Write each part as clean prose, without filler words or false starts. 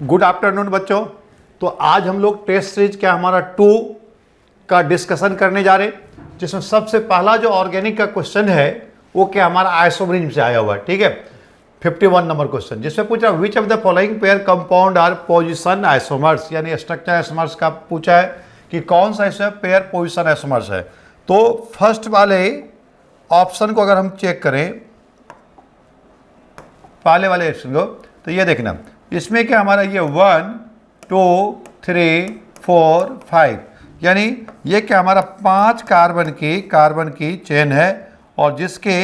Good afternoon बच्चों। तो आज हम लोग टेस्ट सीरीज क्या हमारा 2 का डिस्कशन करने जा रहे हैं, जिसमें सबसे पहला जो ऑर्गेनिक का क्वेश्चन है वो क्या हमारा आइसोमरिज्म से आया हुआ है। ठीक है, 51 नंबर क्वेश्चन, जिसमें पूछा which of the following pair compound are position isomers, यानी स्ट्रक्चर आइसोमर्स का पूछा है कि कौन सा ऐसा पेयर पोजिशन आइसोमर्स है। तो फर्स्ट वाले ऑप्शन को अगर हम चेक करें, पहले वाले ऑप्शन को, तो ये देखना, इसमें क्या हमारा ये 1 2 3 4 5, यानी ये क्या हमारा 5 कार्बन की चेन है और जिसके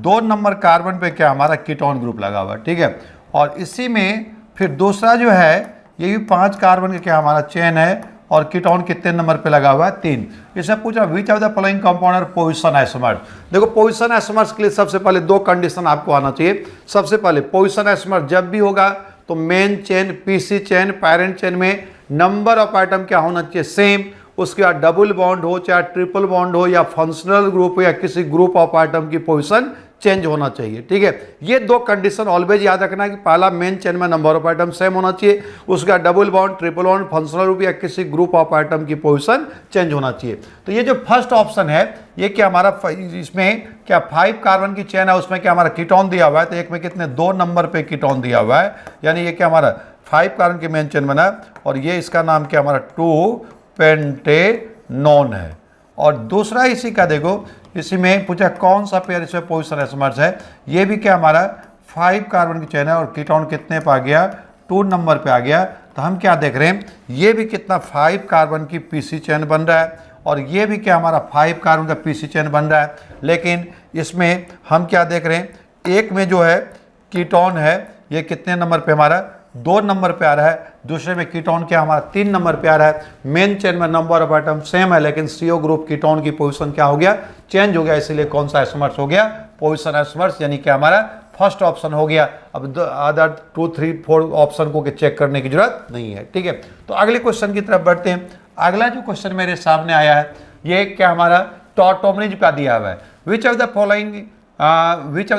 2 नंबर कार्बन पे क्या हमारा कीटोन ग्रुप लगा हुआ है। ठीक है, और इसी में फिर दूसरा जो है ये भी 5 कार्बन का क्या हमारा चेन है और कीटोन कितने नंबर पे लगा हुआ है, 3। इसे पूछा which of the following compound are position isomers. देखो पोजिशन आइसोमर्स के लिए सबसे पहले 2 कंडीशन आपको आना चाहिए। सबसे पहले पोजिशन आइसोमर्स जब भी होगा तो main chain, PC chain, parent chain में नंबर ऑफ आइटम क्या होना चाहिए, सेम। उसके बाद डबल बॉन्ड हो, चाहे ट्रिपल बॉन्ड हो, या फंक्शनल ग्रुप हो, या किसी ग्रुप ऑफ आइटम की पोजीशन चेंज होना चाहिए। ठीक है, ये 2 कंडीशन ऑलवेज याद रखना है कि पहला मेन चेन में नंबर ऑफ आइटम सेम होना चाहिए, उसका double bond, triple bond, functional group या किसी ग्रुप ऑफ आइटम की पोजीशन चेंज होना चाहिए। तो ये जो फर्स्ट ऑप्शन है ये क्या हमारा, इसमें क्या 5 कार्बन की चेन है, उसमें क्या हमारा कीटोन दिया हुआ है, तो एक में कितने 2 नंबर पे कीटोन दिया हुआ है, यानी ये क्या हमारा 5 कार्बन की मेन चेन बना है और ये इसका नाम क्या हमारा 2 पेंटेनोन है। और दूसरा इसी का देखो, इसी में पूछा कौन सा पेयर इसमें पोजिशन आइसोमर्स है, ये भी क्या हमारा 5 कार्बन की चेन है और कीटोन कितने पे आ गया, 2 नंबर पे आ गया। तो हम क्या देख रहे हैं, ये भी कितना 5 कार्बन की पीसी चेन बन रहा है और ये भी क्या हमारा 5 कार्बन का पीसी चेन बन रहा है। लेकिन इसमें हम क्या देख रहे हैं, एक में जो है कीटोन है ये कितने नंबर पे हमारा 2 नंबर पे आ रहा है, दूसरे में कीटोन क्या हमारा 3 नंबर पे आ रहा है। मेन चेन में नंबर ऑफ आइटम सेम है, लेकिन सीओ ग्रुप कीटोन की पोजीशन क्या हो गया, चेंज हो गया, इसीलिए कौन सा आइसोमर्स हो गया, पोजीशन आइसोमर्स, यानी कि हमारा फर्स्ट ऑप्शन हो गया। अब अदर 2 3 4 ऑप्शन को चेक करने की जरूरत नहीं है। ठीक है, तो अगले क्वेश्चन की तरफ बढ़ते हैं। अगला जो क्वेश्चन मेरे सामने आया है ये क्या हमारा टॉटोमरिज्म का दिया हुआ है, which of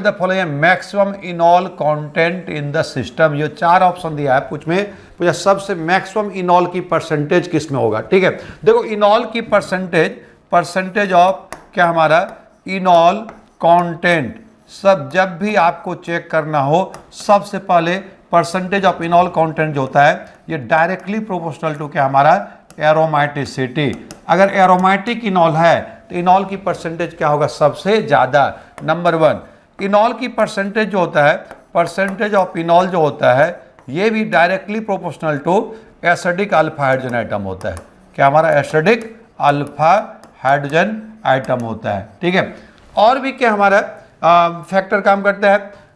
the following maximum इनॉल content in the system. ये 4 ऑप्शन दिया है, कुछ में पूछा सबसे मैक्सिमम इनॉल की परसेंटेज किस में होगा। ठीक है, देखो इनॉल की परसेंटेज ऑफ क्या हमारा इनॉल कंटेंट, सब जब भी आपको चेक करना हो सबसे पहले परसेंटेज ऑफ इनॉल कंटेंट जो होता है ये डायरेक्टली प्रोपोर्शनल टू क्या हमारा एरोमेटिसिटी। अगर एरोमेटिक इनॉल है तो इनॉल की परसेंटेज क्या होगा, सबसे ज़्यादा। नंबर 1 इनॉल की परसेंटेज जो होता है, परसेंटेज ऑफ इनॉल जो होता है ये भी directly proportional to acidic alpha hydrogen item होता है। क्या हमारा एसिडिक अल्फा हाइड्रोजन आइटम होता है। ठीक है, और भी क्या हमारा फैक्टर काम करता है।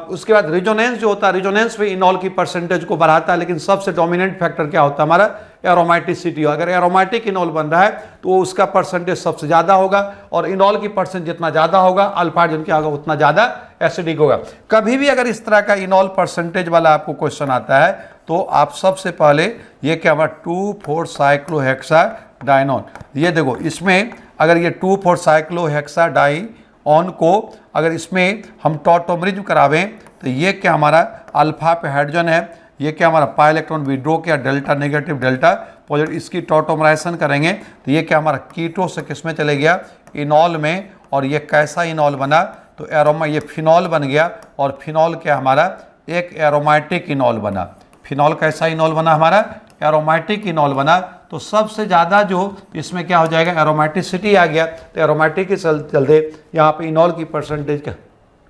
उसके बाद रिजोनेंस जो होता है, रिजोनेंस भी इनॉल की परसेंटेज को बढ़ाता है, लेकिन सबसे डोमिनेंट फैक्टर क्या होता है हमारा, एरोमेटिसिटी। अगर एरोमेटिक इनॉल बन रहा है तो उसका परसेंटेज सबसे ज़्यादा होगा और इनॉल की परसेंट जितना ज़्यादा होगा अल्फा हाइड्रोजन क्या होगा उतना ज़्यादा एसिडिक होगा। कभी भी अगर इस तरह का इनॉल परसेंटेज वाला आपको क्वेश्चन आता है तो आप सबसे पहले ये क्या हमारा 2,4 साइक्लोहेक्साडाइनोन, ये देखो इसमें अगर ये 2,4 साइक्लोहेक्साडाइनोन को अगर इसमें हम टॉटोमरिज्म करावें तो ये क्या हमारा अल्फा पे हाइड्रोजन है, ये क्या हमारा पाई इलेक्ट्रॉन विड्रॉ किया, डेल्टा नेगेटिव डेल्टा पॉजिटिव, इसकी टॉटोमराइजेशन करेंगे तो ये क्या हमारा कीटो से किस में चले गया, इनॉल में। और ये कैसा इनॉल बना, तो एरोमा ये फिनॉल बन गया और फिनॉल क्या हमारा एक एरोमेटिक इनॉल बना। फिनॉल कैसा इनॉल बना हमारा, एरोमेटिक इनॉल बना। तो सबसे ज़्यादा जो इसमें क्या हो जाएगा, एरोमेटिसिटी आ गया, तो एरोमेटिक के चलते यहाँ पे इनॉल की परसेंटेज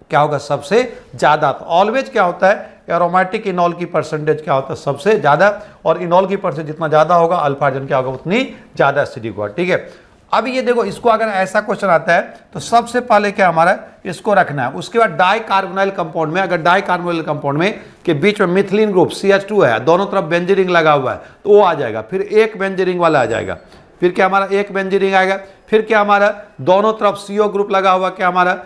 क्या होगा, सबसे ज़्यादा। तो ऑलवेज क्या होता है, एरोमेटिक इनॉल की परसेंटेज क्या होता है, सबसे ज़्यादा, और इनॉल की परसेंटेज जितना ज़्यादा होगा अल्फा हाइड्रोजन क्या होगा उतनी ज़्यादा एसिडिक होगा। ठीक है, अब ये देखो इसको अगर ऐसा क्वेश्चन आता है तो सबसे पहले क्या हमारा इसको रखना है। उसके बाद डाई कार्बोनाइल कंपाउंड में, अगर डाई कार्बोनाइल कंपाउंड में के बीच में मिथिलीन ग्रुप CH2 है, दोनों तरफ बेंजीन रिंग लगा हुआ है तो वो आ जाएगा, फिर एक बेंजीन रिंग वाला आ जाएगा, फिर क्या हमारा एक बेंजीन रिंग आएगा, फिर क्या हमारा दोनों तरफ CO ग्रुप लगा हुआ, क्या हमारा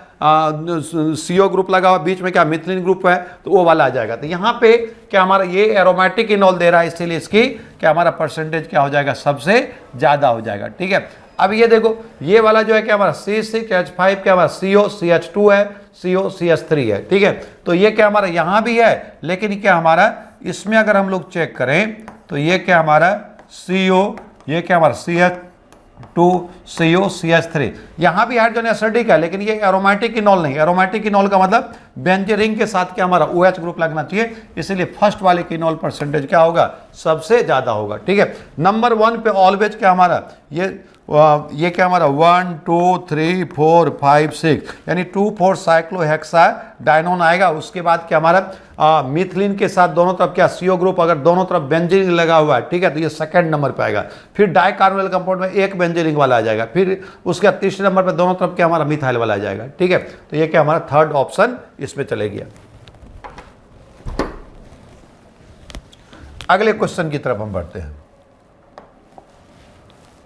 CO ग्रुप लगा हुआ, बीच में क्या मिथिलीन ग्रुप है तो वो वाला आ जाएगा। तो यहाँ पे क्या हमारा ये एरोमेटिक इनॉल दे रहा है, इसीलिए इसकी क्या हमारा परसेंटेज क्या हो जाएगा, सबसे ज़्यादा हो जाएगा। ठीक है, अब ये देखो ये वाला जो है क्या हमारा C6H5 क्या हमारा CO CH2 है, CO CH3 है। ठीक है, तो ये क्या हमारा यहाँ भी है, लेकिन क्या हमारा इसमें अगर हम लोग चेक करें तो ये क्या हमारा CO, ये क्या हमारा CH2 CO CH3, यहाँ भी हाइड्रोजन एसिडिक है लेकिन ये एरोमेटिक इनॉल नहीं। एरोमेटिक इनॉल का मतलब बेंजीन रिंग के साथ क्या हमारा OH ग्रुप लगना चाहिए, इसलिए फर्स्ट वाले की इनॉल परसेंटेज क्या होगा, सबसे ज्यादा होगा। ठीक है, नंबर 1 पे ऑलवेज क्या हमारा ये क्या हमारा 1 2 3 4 5 6 यानी 2,4 साइक्लोहेक्साडाइनोन आएगा। उसके बाद क्या हमारा मिथिलीन के साथ दोनों तरफ क्या CO ग्रुप, अगर दोनों तरफ बेंजीन लगा हुआ है, ठीक है, तो ये सेकंड नंबर पे आएगा। फिर डाइकार्बोनिल कंपाउंड में एक बेंजीन रिंग वाला आ जाएगा, फिर उसके बाद तीसरे नंबर पे दोनों तरफ क्या हमारा मिथाइल वाला आ जाएगा। ठीक है, तो ये क्या हमारा थर्ड ऑप्शन इसमें चले गया। अगले क्वेश्चन की तरफ हम बढ़ते हैं।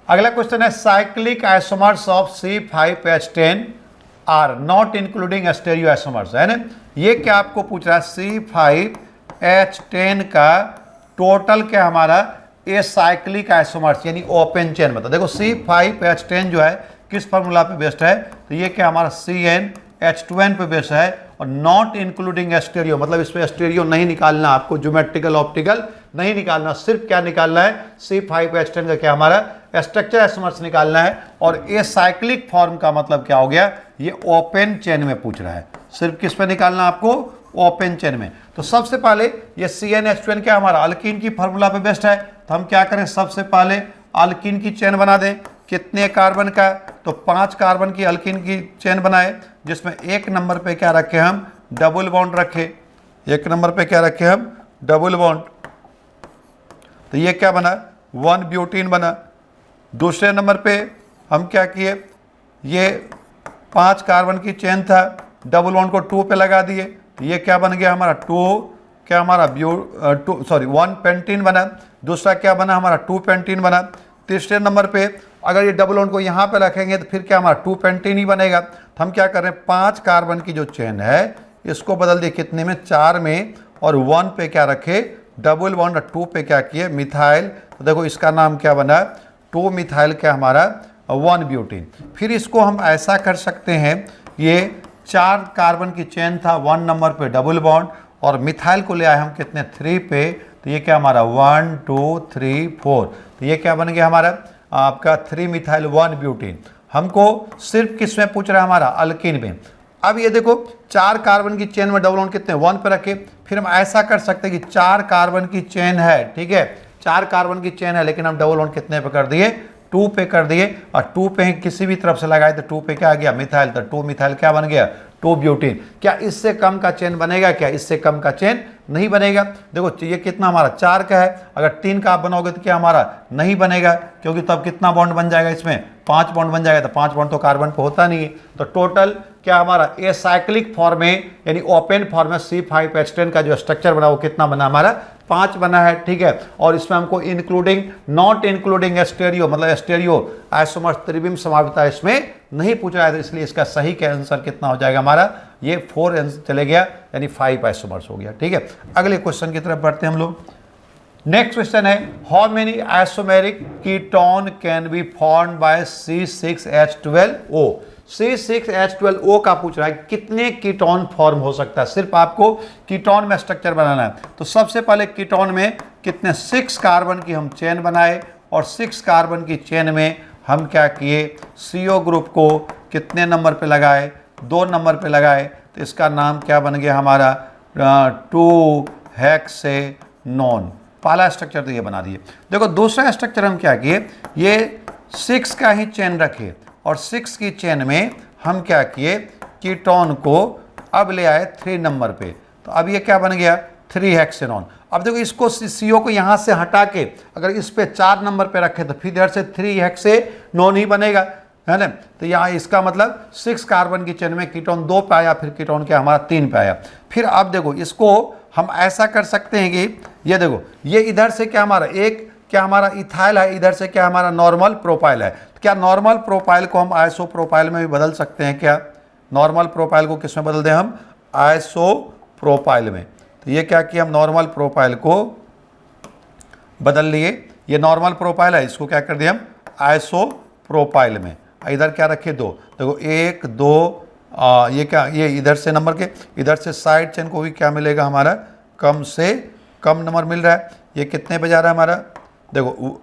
अगला क्वेश्चन है cyclic isomers of C5H10 are not including stereo isomers, है ना। ये क्या आपको पूछ रहा है, C5H10 का टोटल क्या हमारा ए साइक्लिक आइसोमर्स यानी ओपन चेन मतलब। देखो C5H10 जो है किस फार्मूला पे बेस्ड है, तो ये क्या हमारा CnH2n पे बेस्ड है और नॉट इंक्लूडिंग स्टेरियो मतलब इसमें स्टेरियो नहीं निकालना आपको, ज्योमेट्रिकल ऑप्टिकल नहीं निकालना, सिर्फ क्या निकालना है C5H10 का क्या हमारा स्ट्रक्चर आइसोमर्स निकालना है। और ए साइक्लिक फॉर्म का मतलब क्या हो गया, ये ओपन चेन में पूछ रहा है, सिर्फ किस पे निकालना आपको, ओपन चेन में। तो सबसे पहले ये CnH2n क्या हमारा अल्कीन की फार्मूला पे बेस्ड है, तो हम क्या करें, सबसे पहले अल्कीन की चेन बना दें। कितने कार्बन का, तो 5 कार्बन की अल्कीन की चेन बनाए, जिसमें एक नंबर पे क्या रखे हम, डबल बॉन्ड रखे। एक नंबर पे क्या रखे हम, डबल बॉन्ड। तो ये क्या बना, 1 ब्यूटीन बना। दूसरे नंबर पे हम क्या किए, ये 5 कार्बन की चेन था, डबल बॉन्ड को 2 पे लगा दिए, तो ये क्या बन गया हमारा 1 पेंटीन बना। दूसरा क्या बना हमारा 2 पेंटीन बना। तीसरे नंबर पे अगर ये डबल बॉन्ड को यहाँ पे रखेंगे तो फिर क्या हमारा 2 पेंटीन ही बनेगा। तो हम क्या कर रहे हैं, 5 कार्बन की जो चेन है इसको बदल दिए कितने में, 4 में, और 1 पे क्या रखे डबल बॉन्ड, और 2 पे क्या किए मिथाइल। तो देखो इसका नाम क्या बना, 2 मिथाइल क्या हमारा 1 ब्यूटीन। फिर इसको हम ऐसा कर सकते हैं, ये 4 कार्बन की चेन था, 1 नंबर पे डबल बॉन्ड, और मिथाइल को ले आए हम कितने 3 पे, तो ये क्या हमारा 1 2 3 4, तो ये क्या बन गया हमारा आपका 3 मिथाइल 1 ब्यूटीन। हमको सिर्फ किस में पूछ रहा है, हमारा अल्कीन में। अब ये देखो 4 कार्बन की चेन में डबल बॉन्ड कितने 1 पे रखे। फिर हम ऐसा कर सकते हैं कि 4 कार्बन की चेन है, ठीक है, 4 कार्बन की चेन है, लेकिन हम डबल बॉन्ड कितने पे कर दिए, 2 पे कर दिए, और 2 पे किसी भी तरफ से लगाए तो 2 पे क्या आ गया मिथाइल, तो 2 मिथाइल क्या बन गया 2 ब्यूटीन। क्या इससे कम का चेन बनेगा, क्या इससे कम का चेन नहीं बनेगा। देखो ये कितना हमारा 4 का है, अगर 3 का आप बनाओगे तो क्या हमारा नहीं बनेगा, क्योंकि तब कितना बॉन्ड बन जाएगा, इसमें 5 बॉन्ड बन जाएगा, तो 5 बॉन्ड तो कार्बन पे होता नहीं है। तो टोटल क्या हमारा एसाइक्लिक फॉर्म में यानी ओपन फॉर्म में C5H10 का जो स्ट्रक्चर बना वो कितना बना हमारा 5 बना है, ठीक है। और इसमें हमको इंक्लूडिंग नॉट इंक्लूडिंग स्टेरियो मतलब स्टेरियो आइसोमर्स त्रिविम समाविता इसमें नहीं पूछ रहा है, तो इसलिए इसका सही का आंसर कितना हो जाएगा हमारा, ये 4 आंसर चले गया यानी 5 आइसोमर्स हो गया, ठीक है। अगले क्वेश्चन की तरफ बढ़ते हैं हम लोग। नेक्स्ट क्वेश्चन है, how many isomeric ketone can be formed by C6H12O। C6H12O का पूछ रहा है कितने कीटोन फॉर्म हो सकता है, सिर्फ आपको कीटोन में स्ट्रक्चर बनाना है। तो सबसे पहले कीटोन में कितने 6 कार्बन की हम चेन बनाए, और 6 कार्बन की चेन में हम क्या किए CO ग्रुप को कितने नंबर पे लगाए, 2 नंबर पे लगाए, तो इसका नाम क्या बन गया हमारा 2 हेक्सेनोन। पहला स्ट्रक्चर तो ये बना दिए। देखो दूसरा स्ट्रक्चर हम क्या किए, ये 6 का ही चेन रखे, और 6 की चेन में हम क्या किए कीटोन को अब ले आए 3 नंबर पे, तो अब ये क्या बन गया 3 हेक्सेनोन। अब देखो इसको CO को यहाँ से हटा के अगर इस पे 4 नंबर पे रखे तो फिर इधर से 3 हेक्सेनोन ही बनेगा, है ना। तो यहाँ इसका मतलब 6 कार्बन की चेन में कीटोन 2 पे आया, फिर कीटोन क्या हमारा 3 पे आया। फिर अब देखो इसको हम ऐसा कर सकते हैं कि ये देखो ये इधर से क्या हमारा एक क्या हमारा इथाइल है, इधर से क्या हमारा नॉर्मल प्रोपाइल है। तो क्या नॉर्मल प्रोपाइल को हम आइसो प्रोपाइल में भी बदल सकते हैं क्या, नॉर्मल प्रोपाइल को किस में बदल दें हम आइसो प्रोपाइल में। तो ये क्या किया हम नॉर्मल प्रोपाइल को बदल लिए, ये नॉर्मल प्रोपाइल है, इसको क्या कर दिया हम आइसो प्रोपाइल में। इधर क्या रखे 2, देखो 1 2 ये क्या ये इधर से नंबर के इधर से साइड चेन को भी क्या मिलेगा हमारा कम से कम नंबर मिल रहा है। ये कितने पे जा रहा है हमारा, देखो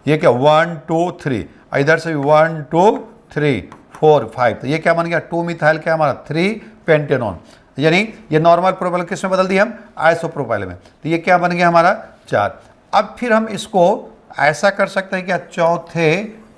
ये क्या 1 2 3, इधर से भी 1 2 3 4 5, तो ये क्या बन गया 2 मिथाइल क्या हमारा 3 पेंटेनॉन, यानी ये नॉर्मल प्रोपाइल किस में बदल दिया हम, आइसोप्रोपाइल में। तो ये क्या बन गया हमारा 4। अब फिर हम इसको ऐसा कर सकते हैं क्या, चौथे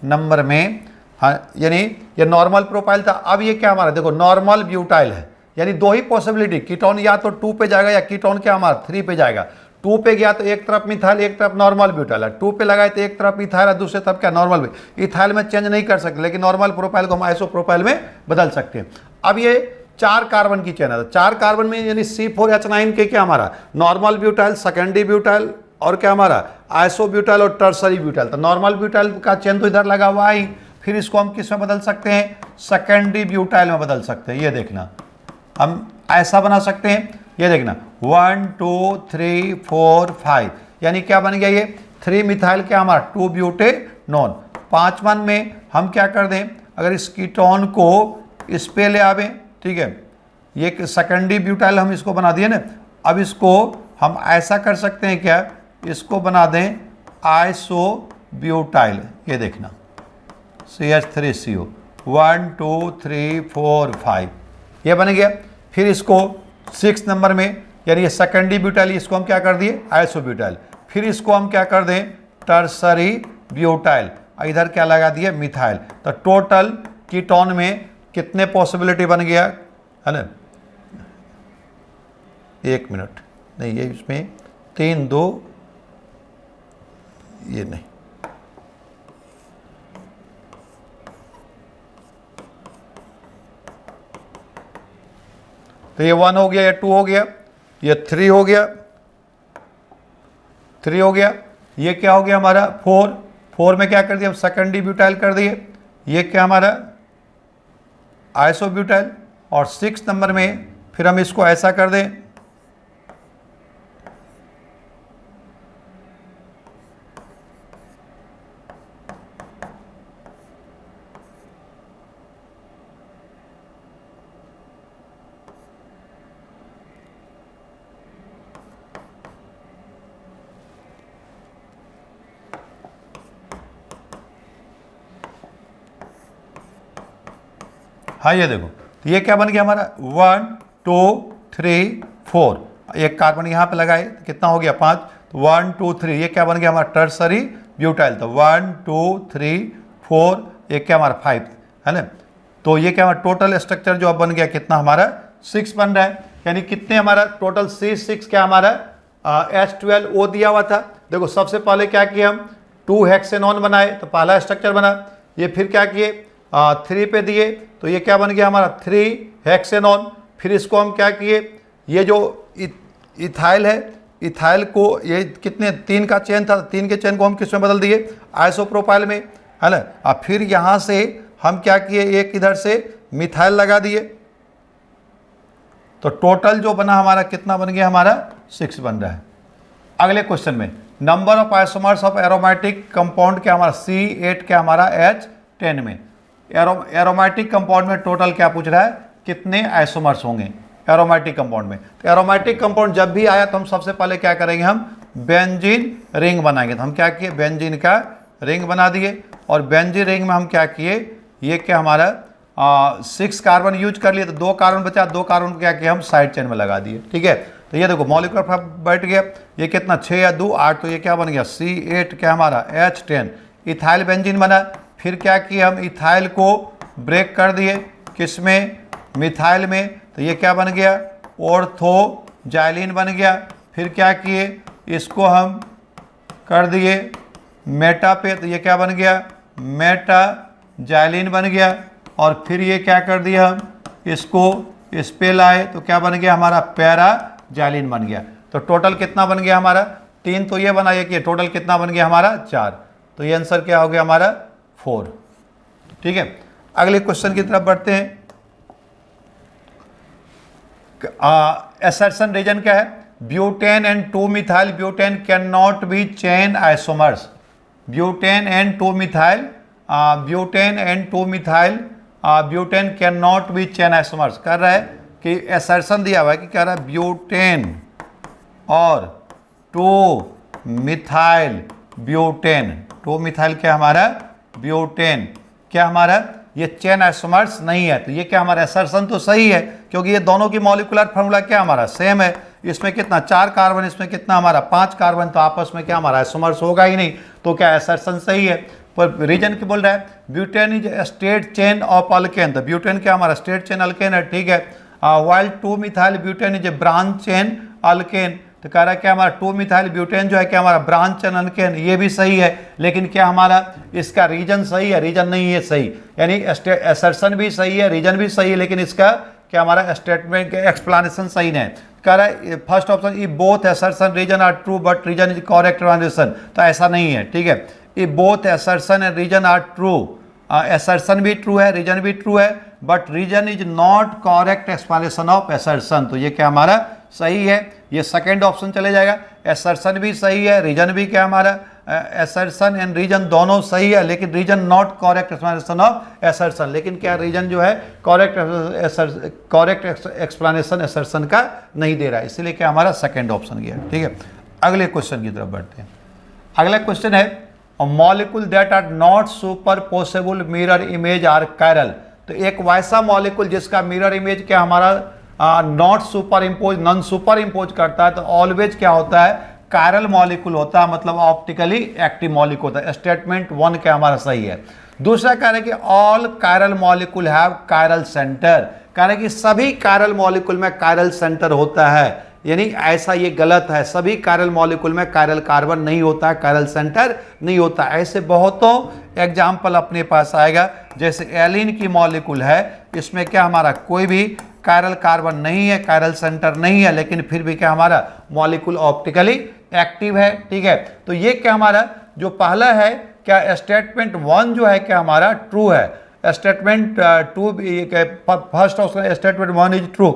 नंबर में, हाँ, यानी ये नॉर्मल प्रोपाइल था, अब ये क्या हमारा देखो नॉर्मल ब्यूटाइल है, यानी दो ही पॉसिबिलिटी, कीटोन या तो 2 पे जाएगा या कीटोन क्या हमारा 3 पे जाएगा। 2 पे गया तो एक तरफ मिथाइल एक तरफ नॉर्मल ब्यूटाइल है, 2 पे लगाए तो एक तरफ इथाइल है दूसरे तरफ क्या नॉर्मल भी। इथाइल में चेंज नहीं कर सकते, लेकिन नॉर्मल प्रोपाइल को हम आइसोप्रोपाइल में बदल सकते हैं। अब ये 4 कार्बन की चेन है, 4 कार्बन में यानी C4H9 के क्या हमारा नॉर्मल ब्यूटाइल, सेकेंडरी ब्यूटाइल और क्या हमारा आइसोब्यूटाइल और टर्सरी ब्यूटाइल। तो नॉर्मल ब्यूटाइल का चेन तो इधर लगा हुआ ही, फिर इसको हम किस में बदल सकते हैं, सेकेंडरी ब्यूटाइल में बदल सकते हैं। ये देखना हम ऐसा बना सकते हैं, ये देखना 1 2 3 4 5, यानी क्या बन गया ये 3 मिथाइल क्या हमारा 2 ब्यूटेनॉन। 5वां में हम क्या कर दें, अगर इस कीटोन को इस पे ले आवे, ठीक है, ये सेकेंडरी ब्यूटाइल हम इसको बना दिए ना। अब इसको हम ऐसा कर सकते हैं क्या, इसको बना दें आइसोब्यूटाइल, ये देखना CH3CO 1 2 3 4 5, ये बन गया। फिर इसको 6 नंबर में, यानी ये सेकेंडरी ब्यूटाइल, इसको हम क्या कर दिए आइसोब्यूटाइल। फिर इसको हम क्या कर दें टर्सरी ब्यूटाइल, इधर क्या लगा दिए मिथाइल। तो टोटल कीटोन में कितने पॉसिबिलिटी बन गया है ना, 1 मिनट नहीं, ये इसमें 3 2, ये नहीं, तो ये 1 हो गया, ये 2 हो गया, ये 3 हो गया, 3 हो गया, ये क्या हो गया हमारा 4। 4 में क्या कर दिया हम सेकेंडरी ब्यूटाइल कर दिए, ये क्या हमारा आइसोब्यूटाइल। और 6 नंबर में फिर हम इसको ऐसा कर दें, हाँ ये देखो, तो ये क्या बन गया हमारा 1 2 3 4, एक कार्बन यहाँ पे लगाए तो कितना हो गया 5, तो 1 2 3, ये क्या बन गया हमारा टर्सरी ब्यूटाइल। तो 1 2 3 4, एक क्या हमारा 5 है ना। तो ये क्या हमारा टोटल स्ट्रक्चर जो अब बन गया कितना हमारा 6 बन रहा है, यानी कितने हमारा टोटल C6 क्या हमारा H12O दिया हुआ था। देखो सबसे पहले क्या किया हम 2 हेक्सेनॉन बनाए, तो पहला स्ट्रक्चर बना। ये फिर क्या किए 3 पे दिए, तो ये क्या बन गया हमारा 3 हेक्सेनॉन। फिर इसको हम क्या किए, ये जो इथाइल है, इथाइल को ये कितने 3 का चेन था, 3 के चेन को हम किस में बदल दिए आइसोप्रोपाइल में, है ना। अब फिर यहाँ से हम क्या किए, एक इधर से मिथाइल लगा दिए, तो टोटल जो बना हमारा कितना बन गया हमारा 6 बन रहा है। अगले क्वेश्चन में number of isomers of aromatic compound क्या हमारा C8 क्या हमारा H10 में, एरोमेटिक कंपाउंड में टोटल क्या पूछ रहा है कितने आइसोमर्स होंगे एरोमेटिक कंपाउंड में। तो एरोमेटिक कंपाउंड जब भी आया तो हम सबसे पहले क्या करेंगे, हम बेंजीन रिंग बनाएंगे। तो हम क्या किए बेंजीन का रिंग बना दिए, और बेंजीन रिंग में हम क्या किए, ये क्या हमारा 6 कार्बन यूज कर लिए, तो 2 कार्बन बचा, 2 कार्बन को क्या किया हम साइड चेन में लगा दिए, ठीक है। तो ये देखो मॉलिक्यूलर फार्म बैठ गया, ये कितना 6 या 2 8, तो ये क्या बन गया C8 क्या हमारा H10, इथाइल बेंजीन बना। फिर क्या किया हम इथाइल को ब्रेक कर दिए, किस में मिथाइल में, तो ये क्या बन गया ऑर्थोजाइलिन बन गया। फिर क्या किए इसको हम कर दिए मेटा पे, तो ये क्या बन गया मेटाजाइलिन बन गया। और फिर ये क्या कर दिया हम इसको इस पे लाए, तो क्या बन गया हमारा पैराजाइलिन बन गया। तो टोटल कितना बन गया हमारा 3, तो ये बना, ये कि टोटल कितना बन गया हमारा 4, तो ये आंसर क्या हो गया हमारा 4, ठीक है। अगले क्वेश्चन की तरफ बढ़ते हैं। असर्शन रीजन क्या है, butane and 2 methyl butane can not be chain isomers, butane and 2 methyl butane and 2 methyl butane can not be chain isomers. कर रहा है कि असर्शन दिया हुआ है कि कह रहा है ब्यूटेन और 2-मिथाइल ब्यूटेन। 2-मिथाइल क्या हमारा ब्यूटेन, क्या हमारा ये चेन आइसोमर्स नहीं है। तो ये क्या हमारा असर्शन तो सही है, क्योंकि ये दोनों की मॉलिक्यूलर फार्मूला क्या हमारा सेम है। इसमें कितना 4 कार्बन, इसमें कितना हमारा 5 कार्बन, तो आपस में क्या हमारा आइसोमर्स होगा ही नहीं, तो क्या असर्शन सही है। पर रीजन क्या बोल रहा है, butane is straight chain of alkane. तो ब्यूटेन क्या हमारा स्ट्रेट चेन अल्केन है, ठीक है। वाइल 2-मिथाइल butane is a branch chain alkane. तो कह रहा है क्या हमारा 2-मिथाइल ब्यूटेन जो है क्या हमारा ब्रांच चेन अल्केन, ये भी सही है, लेकिन क्या हमारा इसका रीजन सही है, रीजन नहीं है सही, यानी असर्शन भी सही है, रीजन भी सही है, लेकिन इसका क्या हमारा स्टेटमेंट का एक्सप्लेनेशन सही नहीं है। कह रहा है first option E both assertion reason are true but reason is correct explanation, तो ऐसा नहीं है, ठीक है। E both assertion and reason are true, assertion भी ट्रू है, रीजन भी ट्रू है, but reason is not correct explanation of assertion, तो ये क्या हमारा सही है, ये सेकंड ऑप्शन चले जाएगा। असर्शन भी सही है, रीजन भी क्या हमारा, असर्शन एंड रीजन दोनों सही है, लेकिन reason not correct explanation of assertion, लेकिन क्या रीजन जो है करेक्ट एक्सप्लेनेशन असर्शन का नहीं दे रहा है, इसलिए क्या हमारा सेकंड ऑप्शन गया, ठीक है। अगले क्वेश्चन की तरफ बढ़ते हैं। अगला क्वेश्चन है molecule that are not superposable mirror image are chiral. तो एक वैसा मॉलिक्यूल जिसका मिरर इमेज क्या हमारा not superimpose, non superimpose करता है, तो ऑलवेज क्या होता है, कायरल मॉलिक्यूल होता है, मतलब ऑप्टिकली एक्टिव मॉलिक्यूल होता है। स्टेटमेंट 1 क्या हमारा सही है। दूसरा कह रहे हैं कि all chiral molecule have chiral centre, कह रहे हैं कि सभी कायरल मॉलिक्यूल में कायरल सेंटर होता है, यानी ऐसा ये गलत है, सभी कायरल मॉलिक्यूल में कायरल कार्बन नहीं होता है, कायरल सेंटर नहीं होता। ऐसे बहुतों एग्जाम्पल अपने पास आएगा, जैसे एलिन की मॉलिक्यूल है, इसमें क्या हमारा कोई भी कायरल कार्बन नहीं है, कायरल सेंटर नहीं है, लेकिन फिर भी क्या हमारा मॉलिक्यूल ऑप्टिकली एक्टिव है, ठीक है। तो ये क्या हमारा जो पहला है क्या स्टेटमेंट 1 जो है क्या हमारा ट्रू है, statement 2 first option statement 1 is true,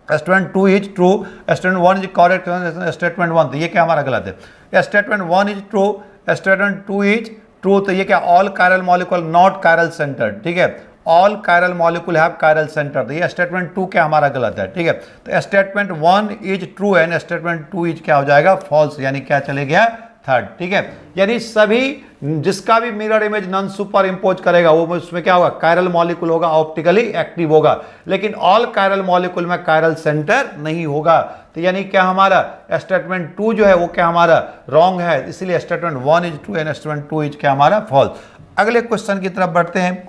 statement 2 is true, statement 1 is correct, statement 1, तो ये क्या हमारा गलत है। Statement 1 is true, statement 2 is true, तो ये क्या all chiral molecule not chiral centre, ठीक है। All chiral molecule have chiral centre, तो ये स्टेटमेंट 2 क्या हमारा गलत है, ठीक है। तो statement 1 is true and statement 2 is क्या हो जाएगा फॉल्स, यानी क्या चले गया थर्ड, ठीक है। यानी सभी जिसका भी mirror image non super impose करेगा वो उसमें क्या होगा, कायरल मॉलिक्यूल होगा, ऑप्टिकली एक्टिव होगा, लेकिन ऑल कायरल मॉलिक्यूल में कायरल सेंटर नहीं होगा। तो यानी क्या हमारा स्टेटमेंट 2 जो है वो क्या हमारा रॉन्ग है, इसलिए statement 1 is true and statement 2 is क्या हमारा फॉल्स। अगले क्वेश्चन की तरफ बढ़ते हैं।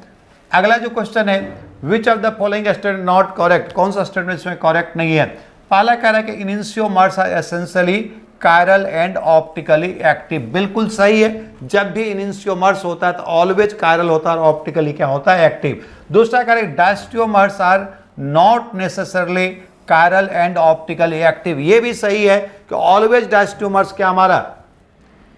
अगला जो क्वेश्चन है which of the following statement not correct, कौन सा स्टेटमेंट इसमें करेक्ट नहीं है। पहला कह रहा है कि enantiomers are essentially chiral and optically active, बिल्कुल सही है। जब भी इनिशियोमर्स होता है तो ऑलवेज कायरल होता है और ऑप्टिकली क्या होता है एक्टिव। दूसरा कह रहे हैं diastereomers are not necessarily chiral and optically active, ये भी सही है कि ऑलवेज डायस्टियोमर्स क्या हमारा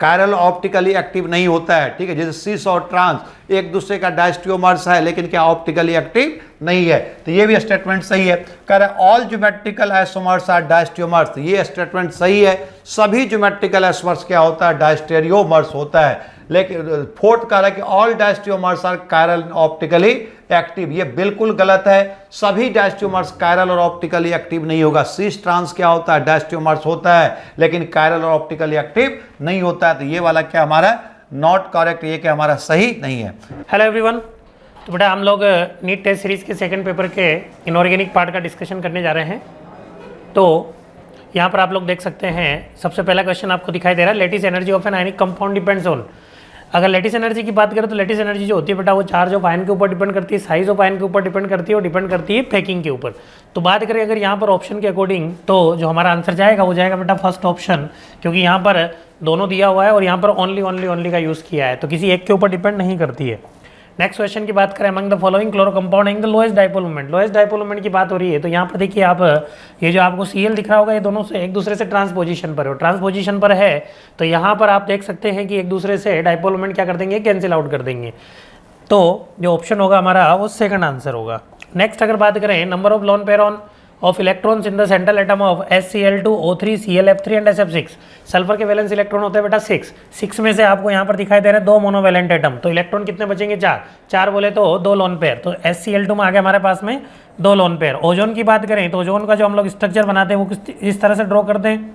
कायरल ऑप्टिकली एक्टिव नहीं होता है, ठीक है। जैसे सिस और ट्रांस एक दूसरे का डायस्टियोमर्स है, लेकिन क्या ऑप्टिकली एक्टिव नहीं है, तो ये भी स्टेटमेंट सही है। कह रहे ऑल ज्योमेट्रिकल आइसोमर्स आर डायस्टियोमर्स, ये स्टेटमेंट सही है। सभी ज्योमेट्रिकल आइसोमर्स क्या होता है, डायस्टेरियोमर्स होता है। लेकिन फोर्थ कह रहा है कि all diastereomers are chiral optically active, ये बिल्कुल गलत है। सभी डायस्टियोमर्स कायरल और ऑप्टिकली एक्टिव नहीं होगा। सिस ट्रांस क्या होता है, डायस्टियोमर्स होता है, लेकिन कायरल और ऑप्टिकली एक्टिव नहीं होता है, तो ये वाला क्या हमारा नॉट करेक्ट, ये क्या हमारा सही नहीं है। हेलो एवरीवन, तो बेटा हम लोग नीट टेस्ट सीरीज के सेकंड पेपर के इनऑर्गेनिक पार्ट का डिस्कशन करने जा रहे हैं। तो यहाँ पर आप लोग देख सकते हैं, सबसे पहला क्वेश्चन आपको दिखाई दे रहा है, lattice energy of an ionic compound depends on. अगर लेटिस एनर्जी की बात करें तो लेटिस एनर्जी जो होती है बेटा वो चार्ज ऑफ आयन के ऊपर डिपेंड करती है, साइज ऑफ आयन के ऊपर डिपेंड करती है और डिपेंड करती है पैकिंग के ऊपर। तो बात करें अगर यहाँ पर ऑप्शन के अकॉर्डिंग, तो जो हमारा आंसर जाएगा वो जाएगा बेटा फर्स्ट ऑप्शन, क्योंकि यहाँ पर दोनों दिया हुआ है और यहाँ पर ओनली का यूज़ किया है, तो किसी एक के ऊपर डिपेंड नहीं करती है। नेक्स्ट क्वेश्चन की बात करें, among the following chloro compound having the lowest dipole moment, lowest dipole moment की बात हो रही है। तो यहाँ पर देखिए आप, ये जो आपको Cl दिख रहा होगा ये दोनों से एक दूसरे से ट्रांसपोजिशन पर है, और ट्रांसपोजिशन पर है तो यहाँ पर आप देख सकते हैं कि एक दूसरे से डायपोल मोमेंट क्या कर देंगे, कैंसिल आउट कर देंगे। तो जो ऑप्शन होगा हमारा वो सेकंड आंसर होगा। नेक्स्ट अगर बात करें, number of lone pair on of electrons in the central atom of SCl2, O3, ClF3 and SF6। Sulphur के वैलेंस इलेक्ट्रॉन होते हैं बेटा 6 में से आपको यहाँ पर दिखाई दे रहे हैं 2 मोनोवैलेंट एटम, तो इलेक्ट्रॉन कितने बचेंगे 4 बोले तो 2 लोन पेयर। तो SCl2 में आ गया हमारे पास में 2 लोन पेयर। ओजोन की बात करें तो ओजोन का जो हम लोग स्ट्रक्चर बनाते हैं वो इस तरह से ड्रॉ करते हैं,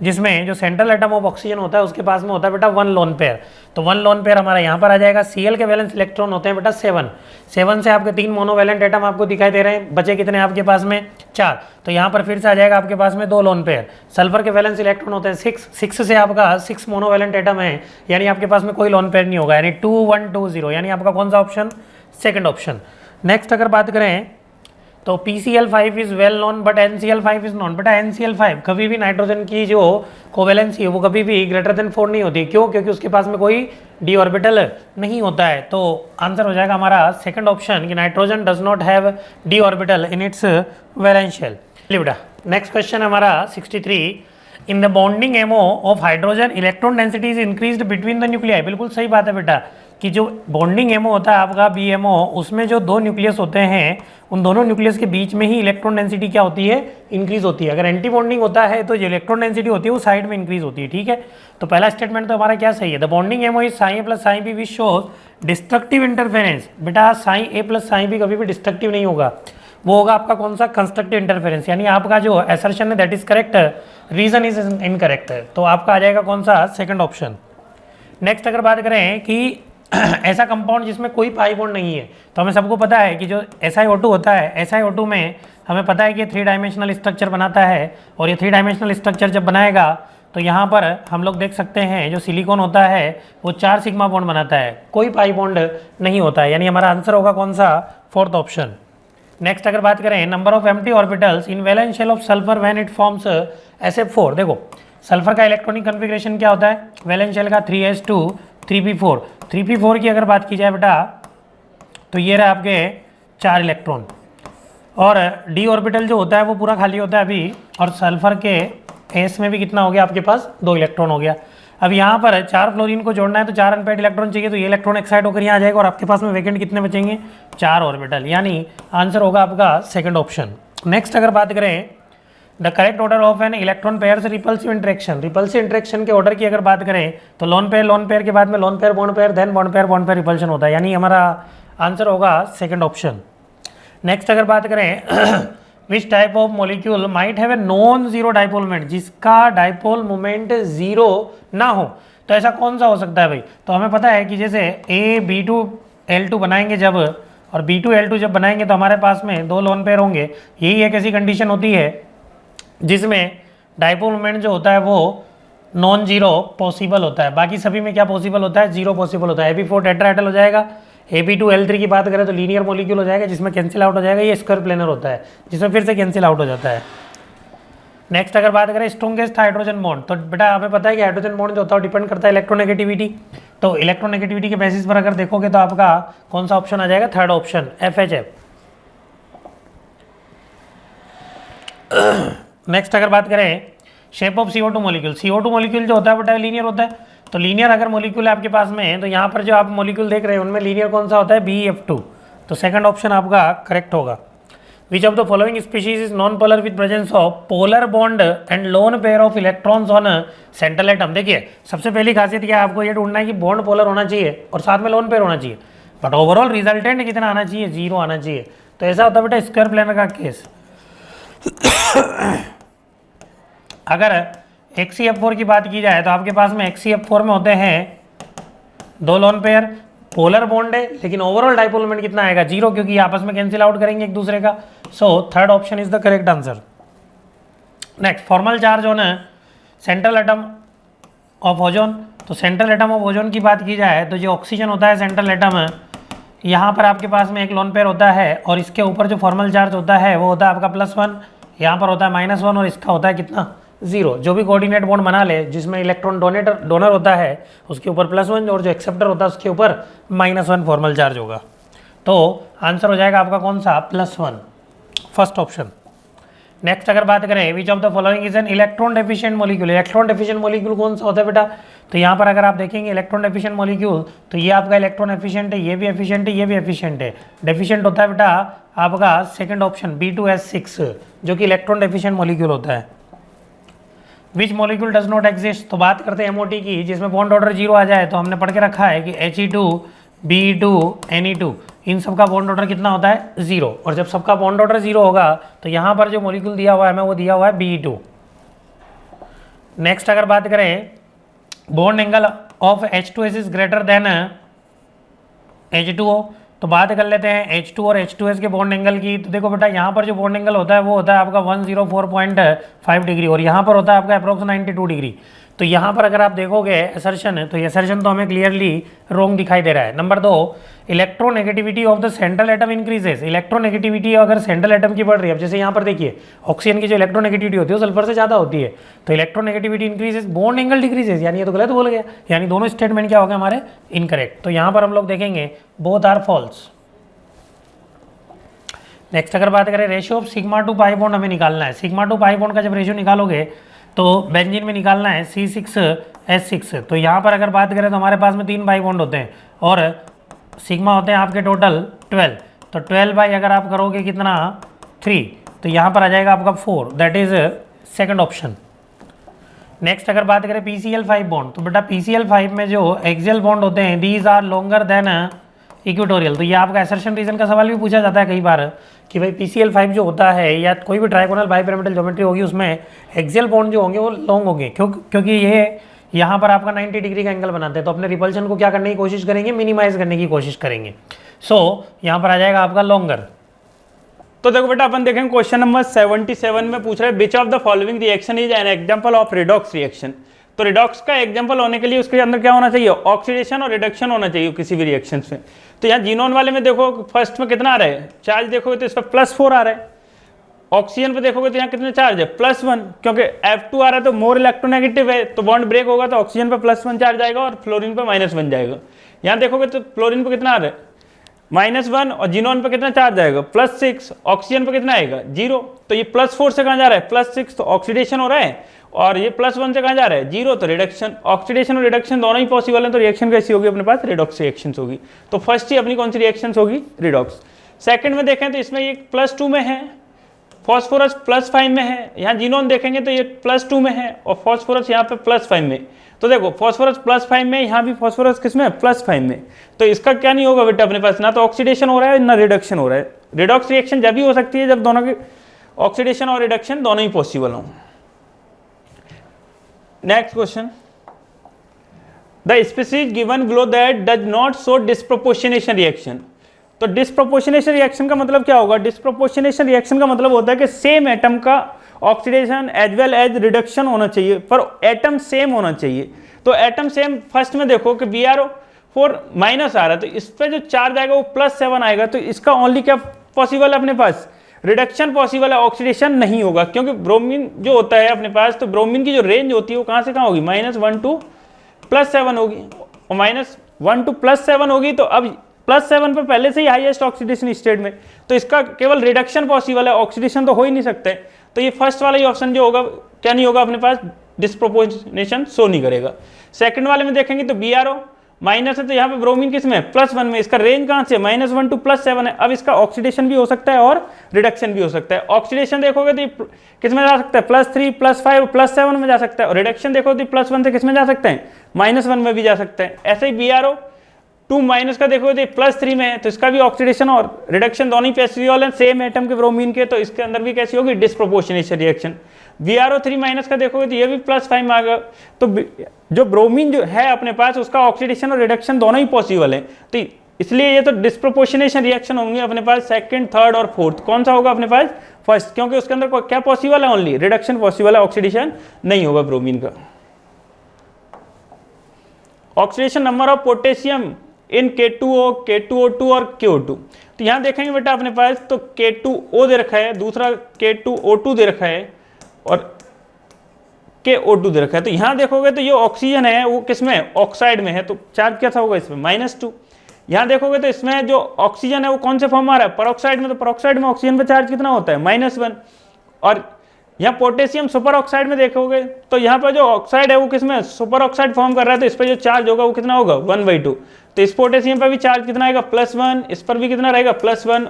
जिसमें जो सेंट्रल एटम ऑफ ऑक्सीजन होता है उसके पास में होता है बेटा 1 लोन पेयर। तो 1 लोन पेयर हमारा यहाँ पर आ जाएगा। Cl के वैलेंस इलेक्ट्रॉन होते हैं बेटा 7 से आपके 3 मोनोवैलेंट एटम आपको दिखाई दे रहे हैं, बचे कितने आपके पास में 4। तो यहाँ पर फिर से आ जाएगा आपके पास में 2 लोन पेयर। सल्फर के वैलेंस इलेक्ट्रॉन होते हैं 6 से आपका 6 मोनोवैलेंट एटम है, यानी आपके पास में कोई लोन पेयर नहीं होगा, यानी 2 1 2 0, यानी आपका कौन सा ऑप्शन, सेकंड ऑप्शन। नेक्स्ट अगर बात करें तो PCl5 is well known but NCl5 is known. बेटा NCl5 कभी भी नाइट्रोजन की जो कोवेलेंसी है वो कभी भी ग्रेटर देन 4 नहीं होती। क्यों? क्योंकि उसके पास में कोई डी ऑर्बिटल नहीं होता है। तो आंसर हो जाएगा हमारा सेकंड ऑप्शन कि nitrogen does not have D orbital in its valence shell. बेटा नेक्स्ट क्वेश्चन हमारा 63, in the bonding MO of hydrogen electron density is increased between the nuclei. बिल्कुल सही बात है बेटा कि जो बॉन्डिंग एमओ होता है आपका BMO, उसमें जो 2 न्यूक्लियस होते हैं उन दोनों न्यूक्लियस के बीच में ही इलेक्ट्रॉन डेंसिटी क्या होती है, इंक्रीज होती है। अगर एंटी बॉन्डिंग होता है तो जो इलेक्ट्रॉन डेंसिटी होती है वो साइड में इंक्रीज होती है। ठीक है, तो पहला स्टेटमेंट तो हमारा क्या सही है, the bonding MO is sine A plus sine B which shows destructive interference. बेटा sine A plus sine B कभी भी डिस्ट्रक्टिव नहीं होगा, वो होगा आपका कौन सा, कंस्ट्रक्टिव इंटरफेरेंस। यानी आपका जो असर्शन है that is correct, reason is incorrect. तो आपका आ जाएगा कौन सा, सेकंड ऑप्शन। नेक्स्ट अगर बात करें कि ऐसा कंपाउंड जिसमें कोई पाई बॉन्ड नहीं है, तो हमें सबको पता है कि जो SiO2 होता है, SiO2 में हमें पता है कि 3 डायमेंशनल स्ट्रक्चर बनाता है, और ये 3 डायमेंशनल स्ट्रक्चर जब बनाएगा तो यहाँ पर हम लोग देख सकते हैं जो सिलिकॉन होता है वो 4 सिग्मा बॉन्ड बनाता है, कोई पाई बॉन्ड नहीं होता है, यानी हमारा आंसर होगा कौन सा, फोर्थ ऑप्शन। नेक्स्ट अगर बात करें number of empty orbitals in valence shell of sulphur when it forms SF4। देखो सल्फर का इलेक्ट्रॉनिक कन्फिग्रेशन क्या होता है, वैलेंस शेल का 3s2 3p4। 3p4 की अगर बात की जाए बेटा तो ये रहा आपके 4 इलेक्ट्रॉन, और d ऑर्बिटल जो होता है वो पूरा खाली होता है अभी, और सल्फर के S में भी कितना हो गया आपके पास, 2 इलेक्ट्रॉन हो गया। अब यहाँ पर 4 फ्लोरीन को जोड़ना है तो 4 अनपेड इलेक्ट्रॉन चाहिए, तो ये इलेक्ट्रॉन एक्साइट होकर यहाँ आ जाएगा और आपके पास में वैकेंट कितने बचेंगे, 4 ऑर्बिटल, यानी आंसर होगा आपका सेकंड ऑप्शन। नेक्स्ट अगर बात करें the correct order of an electron pair से रिपल्सिव इंट्रैक्शन। रिपल्सिव इंट्रैक्शन के ऑर्डर की अगर बात करें तो लोन पेयर के बाद में lone pair then bond pair repulsion होता है, यानी हमारा आंसर होगा सेकंड ऑप्शन। नेक्स्ट अगर बात करें which type of molecule might have a non zero dipole moment, जिसका डाइपोल मोमेंट जीरो ना हो, तो ऐसा कौन सा हो सकता है भाई। तो हमें पता है कि जैसे A B2L2 बनाएंगे जब, और B2L2 जब बनाएंगे तो हमारे पास में 2 लोन पेयर होंगे। यही एक ऐसी कंडीशन होती है जिसमें डाइपोल मोमेंट जो होता है वो नॉन जीरो पॉसिबल होता है, बाकी सभी में क्या पॉसिबल होता है, जीरो पॉसिबल होता है। AB4 टेट्राहेड्रल हो जाएगा, AB2L3 की बात करें तो लीनियर मॉलिक्यूल हो जाएगा जिसमें कैंसिल आउट हो जाएगा, ये स्क्वायर प्लेनर होता है जिसमें फिर से कैंसिल आउट हो जाता है। नेक्स्ट अगर बात करें स्ट्रॉन्गेस्ट हाइड्रोजन बॉन्ड, तो बेटा हमें पता है कि हाइड्रोजन बॉन्ड जो होता है डिपेंड करता है इलेक्ट्रोनेगेटिविटी, तो इलेक्ट्रोनेगेटिविटी के बेसिस पर अगर देखोगे तो आपका कौन सा ऑप्शन आ जाएगा, थर्ड ऑप्शन FHF। नेक्स्ट अगर बात करें shape of CO2 molecule, CO2 molecule जो होता है बेटा लीनियर होता है, तो लीनियर अगर मॉलिक्यूल है आपके पास में, तो यहाँ पर जो आप मॉलिक्यूल देख रहे हैं उनमें लीनियर कौन सा होता है, BF2। तो सेकंड ऑप्शन आपका करेक्ट होगा। विच of the following species is non polar with presence of polar bond and lone pair of electrons on central atom. देखिए सबसे पहली खासियत क्या है, आपको ये ढूंढना है कि बॉन्ड पोलर होना चाहिए और साथ में लोन पेयर होना चाहिए, बट ओवरऑल रिजल्टेंट कितना आना चाहिए, 0 आना चाहिए। तो ऐसा होता है बेटा स्क्वायर प्लेनर का केस। अगर XCF4 की बात की जाए तो आपके पास में XCF4 में होते हैं 2 लोन पेयर, पोलर बॉन्ड है, लेकिन ओवरऑल डाइपोल मोमेंट कितना आएगा, 0, क्योंकि आपस में कैंसिल आउट करेंगे एक दूसरे का। So third option is the correct answer. Next formal charge on central atom of ozone, तो सेंट्रल एटम ऑफ ओजोन की बात की जाए तो जो ऑक्सीजन होता है सेंट्रल एटम, यहाँ पर आपके पास में एक लोन पेयर होता है और इसके ऊपर जो फॉर्मल चार्ज होता है वो होता है आपका +1, यहाँ पर होता है -1 और इसका होता है कितना, 0। जो भी कोऑर्डिनेट बॉन्ड बना ले जिसमें इलेक्ट्रॉन डोनर होता है उसके ऊपर +1 और जो एक्सेप्टर होता है उसके ऊपर -1 फॉर्मल चार्ज होगा। तो आंसर हो जाएगा आपका कौन सा, +1, फर्स्ट ऑप्शन। नेक्स्ट अगर बात करें विच of the following is an electron deficient molecule, electron deficient molecule कौन सा होता है बेटा, तो यहाँ पर अगर आप देखेंगे इलेक्ट्रॉन डेफिशिएंट मॉलिक्यूल, तो ये आपका इलेक्ट्रॉन एफिशिएंट है, ये भी एफिशिएंट है, ये भी एफिशिएंट है। डेफिशिएंट होता है बेटा आपका सेकंड ऑप्शन B2S6 जो कि इलेक्ट्रॉन डेफिशिएंट मॉलिक्यूल होता है। Which molecule does not exist, तो बात करते हैं MOT की जिसमें बॉन्ड ऑर्डर 0 आ जाए, तो हमने पढ़ के रखा है कि He2 Be2 Ne2 इन सब का बॉन्ड ऑर्डर कितना होता है, 0, और जब सबका बॉन्ड ऑर्डर 0 होगा तो यहाँ पर जो मॉलिक्यूल दिया हुआ है हमें वो दिया हुआ है Be2। नेक्स्ट अगर बात करें bond angle of H2S is greater than H2O, तो बात कर लेते हैं H2 और H2S के बॉन्ड एंगल की। तो देखो बेटा यहाँ पर जो बॉन्ड एंगल होता है वो होता है आपका 104.5 डिग्री और यहाँ पर होता है आपका अप्रोक्स 92 डिग्री। तो यहाँ पर अगर आप देखोगे असर्शन, तो ये असर्शन तो हमें क्लियरली रॉन्ग दिखाई दे रहा है। Number 2, electronegativity of the central atom increases. Electronegativity अगर सेंट्रल एटम की बढ़ रही है, अब जैसे यहाँ पर देखिए ऑक्सीजन की जो इलेक्ट्रोनेगेटिविटी होती है वो सल्फर से ज़्यादा होती है, तो electronegativity increases, bond angle decreases, यानी ये तो गलत बोल गया, यानी दोनों स्टेटमेंट क्या हो गए हमारे इनकरेक्ट। तो यहाँ पर हम लोग देखेंगे बोथ आर फॉल्स। नेक्स्ट अगर बात करें ratio of sigma two pi bond हमें निकालना है। सिग्मा टू पाई बॉन्ड का जब रेशियो निकालोगे तो बेंजीन में निकालना है C6H6। तो यहाँ पर अगर बात करें तो हमारे पास में 3 पाई बॉन्ड होते हैं और सिग्मा होते हैं आपके टोटल 12। तो 12 बाई अगर आप करोगे कितना 3, तो यहाँ पर आ जाएगा आपका 4, that is second option. Next अगर बात करें PCl5 बॉन्ड, तो बेटा PCl5 में जो एक्सियल बॉन्ड होते हैं these are longer than equatorial. तो ये आपका असर्शन रीजन का सवाल भी पूछा जाता है कई बार कि भाई PCl5 जो होता है या कोई भी ट्राइगोनल बाइपिरामिडल ज्योमेट्री होगी उसमें एक्सियल बॉन्ड जो होंगे वो लॉन्ग होंगे, क्योंकि ये यहाँ पर आपका 90 डिग्री का एंगल बनाते हैं, तो अपने रिपल्शन को क्या करने की कोशिश करेंगे, मिनिमाइज करने की कोशिश करेंगे। सो यहाँ पर आ जाएगा आपका लॉन्गर। तो देखो बेटा अपन देखेंगे क्वेश्चन नंबर 77 में पूछ रहा है which of the following reaction is an example of redox reaction. तो रिडॉक्स का एग्जांपल होने के लिए उसके अंदर क्या होना चाहिए, ऑक्सीडेशन और रिडक्शन होना चाहिए किसी भी रिएक्शन में। तो यहाँ जीनोन वाले में देखो फर्स्ट में कितना आ रहा है चार्ज, देखोगे तो इस पर +4 आ रहा है। ऑक्सीजन पे देखोगे तो यहाँ कितने चार्ज है +1, क्योंकि F2 आ रहा है तो मोर इलेक्ट्रोनेगेटिव है, तो बॉन्ड ब्रेक होगा तो ऑक्सीजन पे +1 चार्ज आएगा और फ्लोरीन पे -1 जाएगा। यहाँ देखोगे तो फ्लोरीन पे कितना आ रहा है -1 और जीनोन पे कितना चार्ज आएगा +6, ऑक्सीजन पे कितना आएगा 0। तो ये +4 से कहाँ जा रहा है +6, तो ऑक्सीडेशन हो रहा है, और ये +1 से कहाँ जा रहा है 0, तो रिडक्शन। ऑक्सीडेशन और रिडक्शन दोनों ही पॉसिबल है, तो रिएक्शन कैसी होगी अपने पास, रिडॉक्स रिएक्शन होगी। तो फर्स्ट ही अपनी कौन सी रिएक्शन होगी, रिडॉक्स। सेकंड में देखें तो इसमें ये +2 में है, फॉस्फोरस +5 में है। यहाँ जीनोन देखेंगे तो ये +2 में है और फॉस्फोरस यहाँ पे +5 में। तो देखो फॉस्फोरस +5 में, यहाँ भी फॉस्फोरस किसमें +5 में, तो इसका क्या नहीं होगा बेटा अपने पास, ना तो ऑक्सीडेशन हो रहा है ना रिडक्शन हो रहा है। रिडॉक्स रिएक्शन जब भी हो सकती है जब दोनों की ऑक्सीडेशन और रिडक्शन दोनों ही पॉसिबल हो। Next question, the species given below that does not show disproportionation reaction. तो डिस्प्रोपोर्शनेशन रिएक्शन का मतलब क्या होगा, डिस्प्रोपोर्शनेशन रिएक्शन का मतलब होता है कि सेम एटम का oxidation as well as reduction होना चाहिए, पर एटम सेम होना चाहिए। तो एटम सेम, फर्स्ट में देखो कि Br4 माइनस आ रहा है तो इस पर जो चार्ज आएगा वो +7 आएगा, तो इसका ओनली क्या पॉसिबल है अपने पास, रिडक्शन पॉसिबल है, ऑक्सीडेशन नहीं होगा। क्योंकि ब्रोमीन जो होता है अपने पास, तो ब्रोमीन की जो रेंज होती है वो कहाँ से कहाँ होगी, -1 to +7 होगी, और -1 to +7 होगी। तो अब +7 पे पहले से ही हाईएस्ट ऑक्सीडेशन स्टेट में, तो इसका केवल रिडक्शन पॉसिबल है, ऑक्सीडेशन तो हो ही नहीं सकते। तो ये फर्स्ट वाला ही ऑप्शन जो होगा क्या नहीं होगा अपने पास, डिस्प्रोपोर्शनेशन शो नहीं करेगा। सेकंड वाले में देखेंगे तो Br माइनस है, तो यहाँ पे ब्रोमीन किस में +1 में, इसका रेंज कहाँ से -1 to +7 है। अब इसका ऑक्सीडेशन भी हो सकता है और रिडक्शन भी हो सकता है। ऑक्सीडेशन देखोगे तो ये किस में जा सकता है, +3, +5, +7 में जा सकता है, और रिडक्शन देखो तो +1 से किस में जा सकते हैं, -1 में भी जा सकते हैं। ऐसे ही Br2 माइनस का देखो तो +3 में है, तो इसका भी ऑक्सीडेशन और रिडक्शन दोनों ही पॉसिबल है सेम एटम के ब्रोमीन के, तो इसके अंदर भी कैसी होगी, डिस्प्रोपोर्शनेशन रिएक्शन। Br3 माइनस का देखोगे तो ये भी +5 में आ गया, तो जो ब्रोमीन जो है अपने पास उसका ऑक्सीडेशन और रिडक्शन दोनों ही पॉसिबल है, तो इसलिए ये तो डिस्प्रोपोर्शनेशन रिएक्शन होंगे अपने पास सेकंड, थर्ड और फोर्थ। कौन सा होगा अपने पास, फर्स्ट, क्योंकि उसके अंदर क्या पॉसिबल है, ओनली रिडक्शन पॉसिबल है, ऑक्सीडेशन नहीं होगा ब्रोमीन का। Oxidation number of potassium in K2O, K2O2 और KO2। तो यहाँ देखेंगे बेटा अपने पास तो K2O दे रखा है, दूसरा K2O2 दे रखा है और KO2 दे रखा है। तो यहाँ देखोगे तो ये ऑक्सीजन है वो किसमें, ऑक्साइड में है, तो चार्ज कैसा होगा इसमें, -2। यहाँ देखोगे तो इसमें जो ऑक्सीजन है वो कौन से फॉर्म में आ रहा है, परोक्साइड में, तो परोक्साइड में ऑक्सीजन पे चार्ज कितना होता है, -1। और यहाँ पोटेशियम सुपर ऑक्साइड में देखोगे तो यहाँ पर जो ऑक्साइड है वो किसमें, सुपर ऑक्साइड फॉर्म कर रहा है, तो इस पर जो चार्ज होगा वो कितना होगा, 1/2। तो इस पोटेशियम पर भी चार्ज कितना आएगा, +1, इस पर भी कितना रहेगा, +1।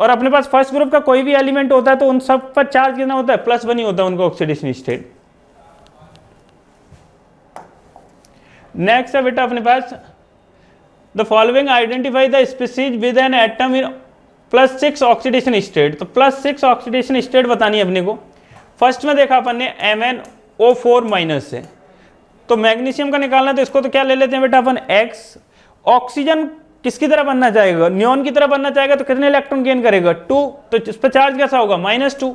और अपने पास फर्स्ट ग्रुप का कोई भी एलिमेंट होता है तो उन सब पर चार्ज कितना होता है, +1 ही होता है उनका ऑक्सीडेशन स्टेट। नेक्स्ट है बेटा अपने पास the following identify the species with an atom in +6 oxidation state. तो +6 ऑक्सीडेशन स्टेट बतानी है अपने को। फर्स्ट में देखा अपन ने MnO4 माइनस है, तो मैग्नीशियम का निकालना है, तो इसको तो क्या ले लेते हैं बेटा अपन X। ऑक्सीजन किसकी तरह बनना चाहेगा, नियॉन की तरह बनना चाहेगा, तो कितने इलेक्ट्रॉन गेन करेगा 2, तो इस पर चार्ज कैसा होगा -2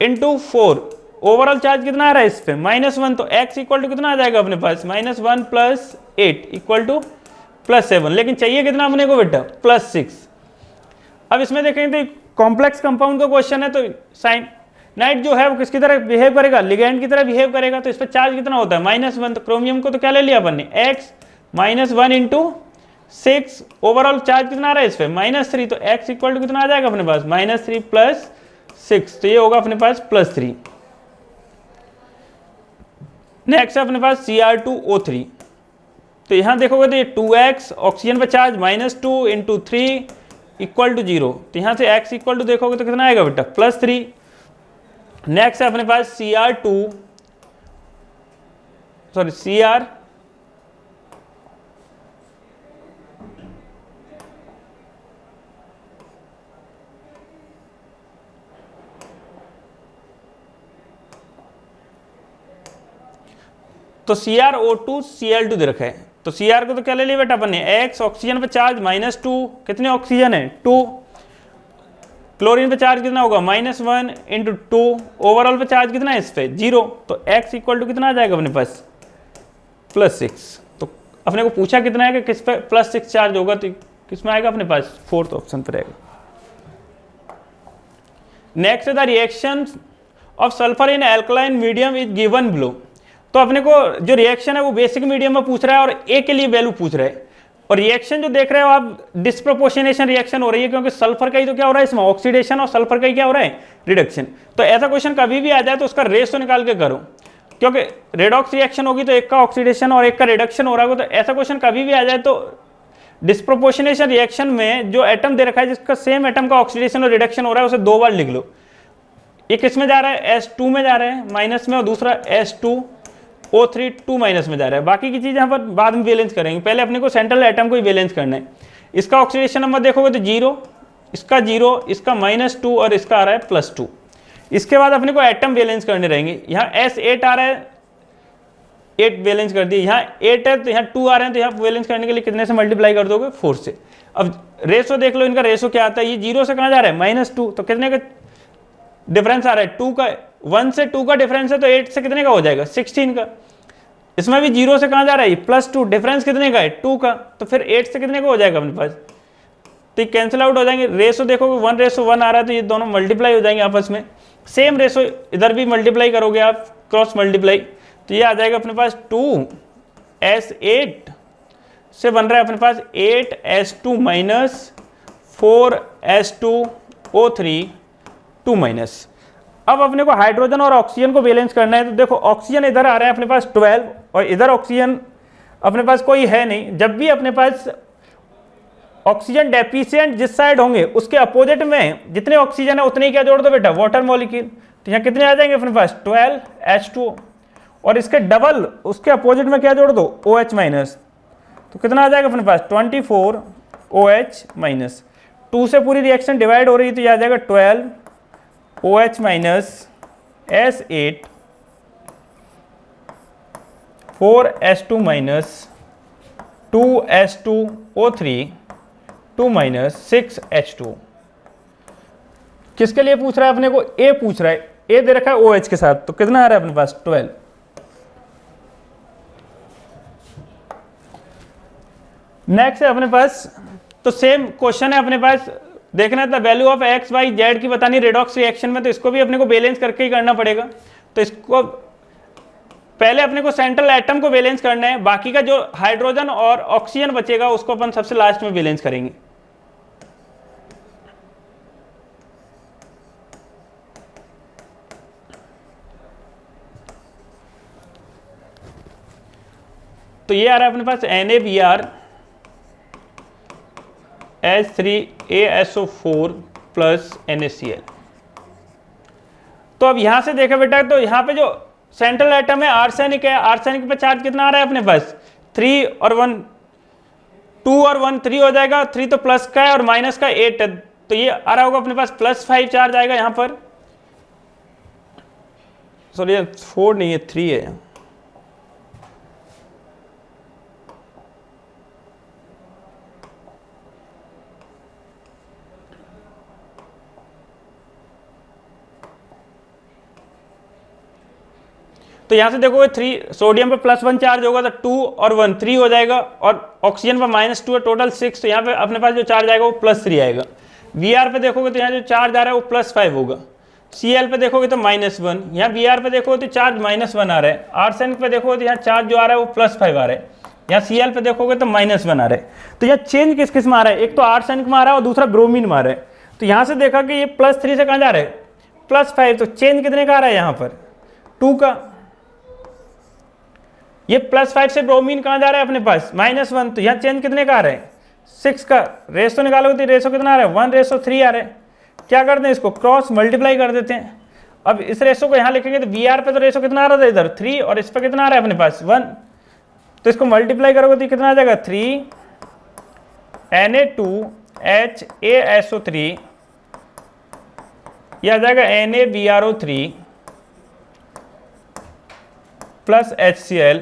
इंटू 4। ओवरऑल चार्ज कितना आ रहा है इस पे -1, तो x इक्वल टू कितना आ जाएगा अपने पास -1 प्लस 8 इक्वल टू +7, लेकिन चाहिए कितना अपने को बेटा +6। अब इसमें देखेंगे तो कॉम्प्लेक्स कंपाउंड का क्वेश्चन है, तो साइनाइड जो है वो किसकी तरह बिहेव करेगा, लिगैंड की तरह बिहेव करेगा, तो इस पर चार्ज कितना होता है -1, तो क्रोमियम को तो क्या ले लिया अपन ने x -1 इंटू 6, ओवरऑल चार्ज कितना आ रहा है इस पे -3, तो x इक्वल टू कितना आ जाएगा अपने पास -3 प्लस 6, तो ये होगा अपने पास +3। नेक्स्ट है अपने पास Cr2O3, तो यहां देखोगे तो ये 2x ऑक्सीजन पर चार्ज -2 इंटू 3 इक्वल टू 0, तो यहां से x इक्वल टू देखोगे तो कितना आएगा बेटा +3। नेक्स्ट है अपने पास Cr तो CrO2 Cl2 दे रखा है, तो Cr को तो क्या ले लिया बेटा अपन ने x, ऑक्सीजन पे चार्ज -2, कितने ऑक्सीजन है 2, क्लोरीन पे चार्ज कितना होगा -1 इंटू 2, ओवरऑल पे चार्ज कितना है इस पे 0, तो x इक्वल टू कितना आ जाएगा अपने पास +6। तो अपने को पूछा कितना है कि किस पे +6 चार्ज होगा, तो किस में आएगा अपने पास 4th ऑप्शन पर आएगा। Next the reaction of sulphur in alkaline medium is given below, तो अपने को जो रिएक्शन है वो बेसिक मीडियम में पूछ रहा है और ए के लिए वैल्यू पूछ रहा है, और रिएक्शन जो देख रहे हो आप डिस्प्रोपोर्शनेशन रिएक्शन हो रही है, क्योंकि सल्फर का ही तो क्या हो रहा है इसमें ऑक्सीडेशन, और सल्फर का ही क्या हो रहा है रिडक्शन। तो ऐसा क्वेश्चन कभी भी आ जाए तो उसका रेशो निकाल के करो, क्योंकि रेडॉक्स रिएक्शन होगी तो एक का ऑक्सीडेशन और एक का रिडक्शन हो रहा होगा, तो ऐसा क्वेश्चन कभी भी आ जाए तो डिस्प्रोपोर्शनेशन रिएक्शन में जो एटम दे रखा है जिसका सेम एटम का ऑक्सीडेशन और रिडक्शन हो रहा है उसे 2 बार लिख लो। एक किस में जा रहा है S2 में जा रहा है माइनस में, और दूसरा S2O3 2 माइनस में जा रहा है। बाकी की चीज़ यहाँ पर बाद में बैलेंस करेंगे, पहले अपने को सेंट्रल एटम को ही बैलेंस करना है। इसका ऑक्सीडेशन नंबर देखोगे तो 0, इसका 0, इसका -2 और इसका आ रहा है +2। इसके बाद अपने को एटम बैलेंस करने रहेंगे। यहाँ S8 आ रहा है, 8 बैलेंस कर दिए, यहाँ 8 है तो यहाँ 2 आ रहे हैं, तो यहाँ बैलेंस करने के लिए कितने से मल्टीप्लाई कर दोगे 4 से। अब रेशो देख लो, इनका रेशो क्या आता है, ये 0 से कहाँ जा रहा है -2, तो कितने का डिफरेंस आ रहा है 2 का, 1 से 2 का डिफरेंस है, तो 8 से कितने का हो जाएगा 16 का। इसमें भी 0 से कहाँ जा रहा है +2, डिफरेंस कितने का है 2 का, तो फिर 8 से कितने का हो जाएगा अपने पास, तो ये कैंसिल आउट हो जाएंगे। रेशो देखोगे 1:1 आ रहा है, तो ये दोनों मल्टीप्लाई हो जाएंगे आपस में। सेम रेशो इधर भी मल्टीप्लाई करोगे आप, क्रॉस मल्टीप्लाई, तो ये आ जाएगा अपने पास 2S8 से बन रहा है अपने पास 8S2 माइनस 4S2O3 2 माइनस। अब अपने को हाइड्रोजन और ऑक्सीजन को बैलेंस करना है, तो देखो ऑक्सीजन इधर आ रहा है अपने पास 12 और इधर ऑक्सीजन अपने पास कोई है नहीं। जब भी अपने पास ऑक्सीजन डेफिशिएंट जिस साइड होंगे उसके अपोजिट में जितने ऑक्सीजन है उतने ही क्या जोड़ दो बेटा वाटर मॉलिक्यूल, तो यहाँ कितने आ जाएंगे अपने पास 12H2O, और इसके डबल उसके अपोजिट में क्या जोड़ दो OH माइनस, तो कितना आ जाएगा अपने पास 24OH माइनस। 2 से पूरी रिएक्शन डिवाइड हो रही है, तो ये आ जाएगा 12OH minus S8 4S2 minus 2S2O3 2 minus 6H2। किसके लिए पूछ रहा है अपने को, A पूछ रहा है, A दे रखा है OH के साथ, तो कितना आ रहा है अपने पास 12। नेक्स्ट है अपने पास, तो सेम क्वेश्चन है अपने पास, देखना है the value of X Y Z की बतानी रेडॉक्स रिएक्शन में, तो इसको भी अपने को बैलेंस करके ही करना पड़ेगा। तो इसको पहले अपने को सेंट्रल एटम को बैलेंस करना है, बाकी का जो हाइड्रोजन और ऑक्सीजन बचेगा उसको अपन सबसे लास्ट में बैलेंस करेंगे। तो ये आ रहा है अपने पास NaBr H3ASO4 प्लस NaCl। तो अब यहां से देखा बेटा, तो यहां पे जो सेंट्रल एटम है आर्सेनिक है, आर्सेनिक पे चार्ज कितना आ रहा है अपने पास 3 और 1 2 और 1 3 हो जाएगा, 3 तो प्लस का है और माइनस का 8 है, तो ये आ रहा होगा अपने पास +5 चार्ज आएगा यहाँ पर। सॉरी 4 नहीं है 3 है। तो यहां से देखोगे 3 सोडियम पे +1 चार्ज होगा तो 2 और 1 3 हो जाएगा, और ऑक्सीजन पे -2 है, टोटल 6। तो यहाँ पे अपने पास जो चार्ज आएगा वो +3 आएगा। Br पे देखोगे तो यहाँ जो चार्ज आ रहा है वो +5 होगा। Cl पे देखोगे तो -1, यहाँ Br पे देखोगे तो चार्ज -1 आ रहा है। आर्सेनिक पे देखोगे तो यहाँ चार्ज जो आ रहा है वो +5 आ रहा है। यहाँ Cl पे देखोगे तो -1 आ रहा है। तो यहाँ चेंज किस किस में आ रहा है, एक तो आर्सेनिक में आ रहा है और दूसरा ब्रोमीन में आ रहा है। तो यहाँ से देखा कि ये +3 से कहाँ जा रहा है, +5। तो चेंज कितने का आ रहा है यहाँ पर, 2 का। ये +5 से ब्रोमीन कहाँ जा रहा है अपने पास, -1। तो यहाँ चेंज कितने का आ रहा है, 6 का। रेशो निकालोगे तो रेशो कितना आ रहा है, 1:3 आ रहा है। क्या करते हैं, इसको क्रॉस मल्टीप्लाई कर देते हैं। अब इस रेशो को यहाँ लिखेंगे तो Br पे तो रेशो कितना आ रहा था इधर 3, और इस पर कितना आ रहा है अपने पास 1। तो इसको मल्टीप्लाई करोगे तो कितना आ जाएगा, 3 Na2HaSO3, यह आ जाएगा NaBrO3 प्लस HCl।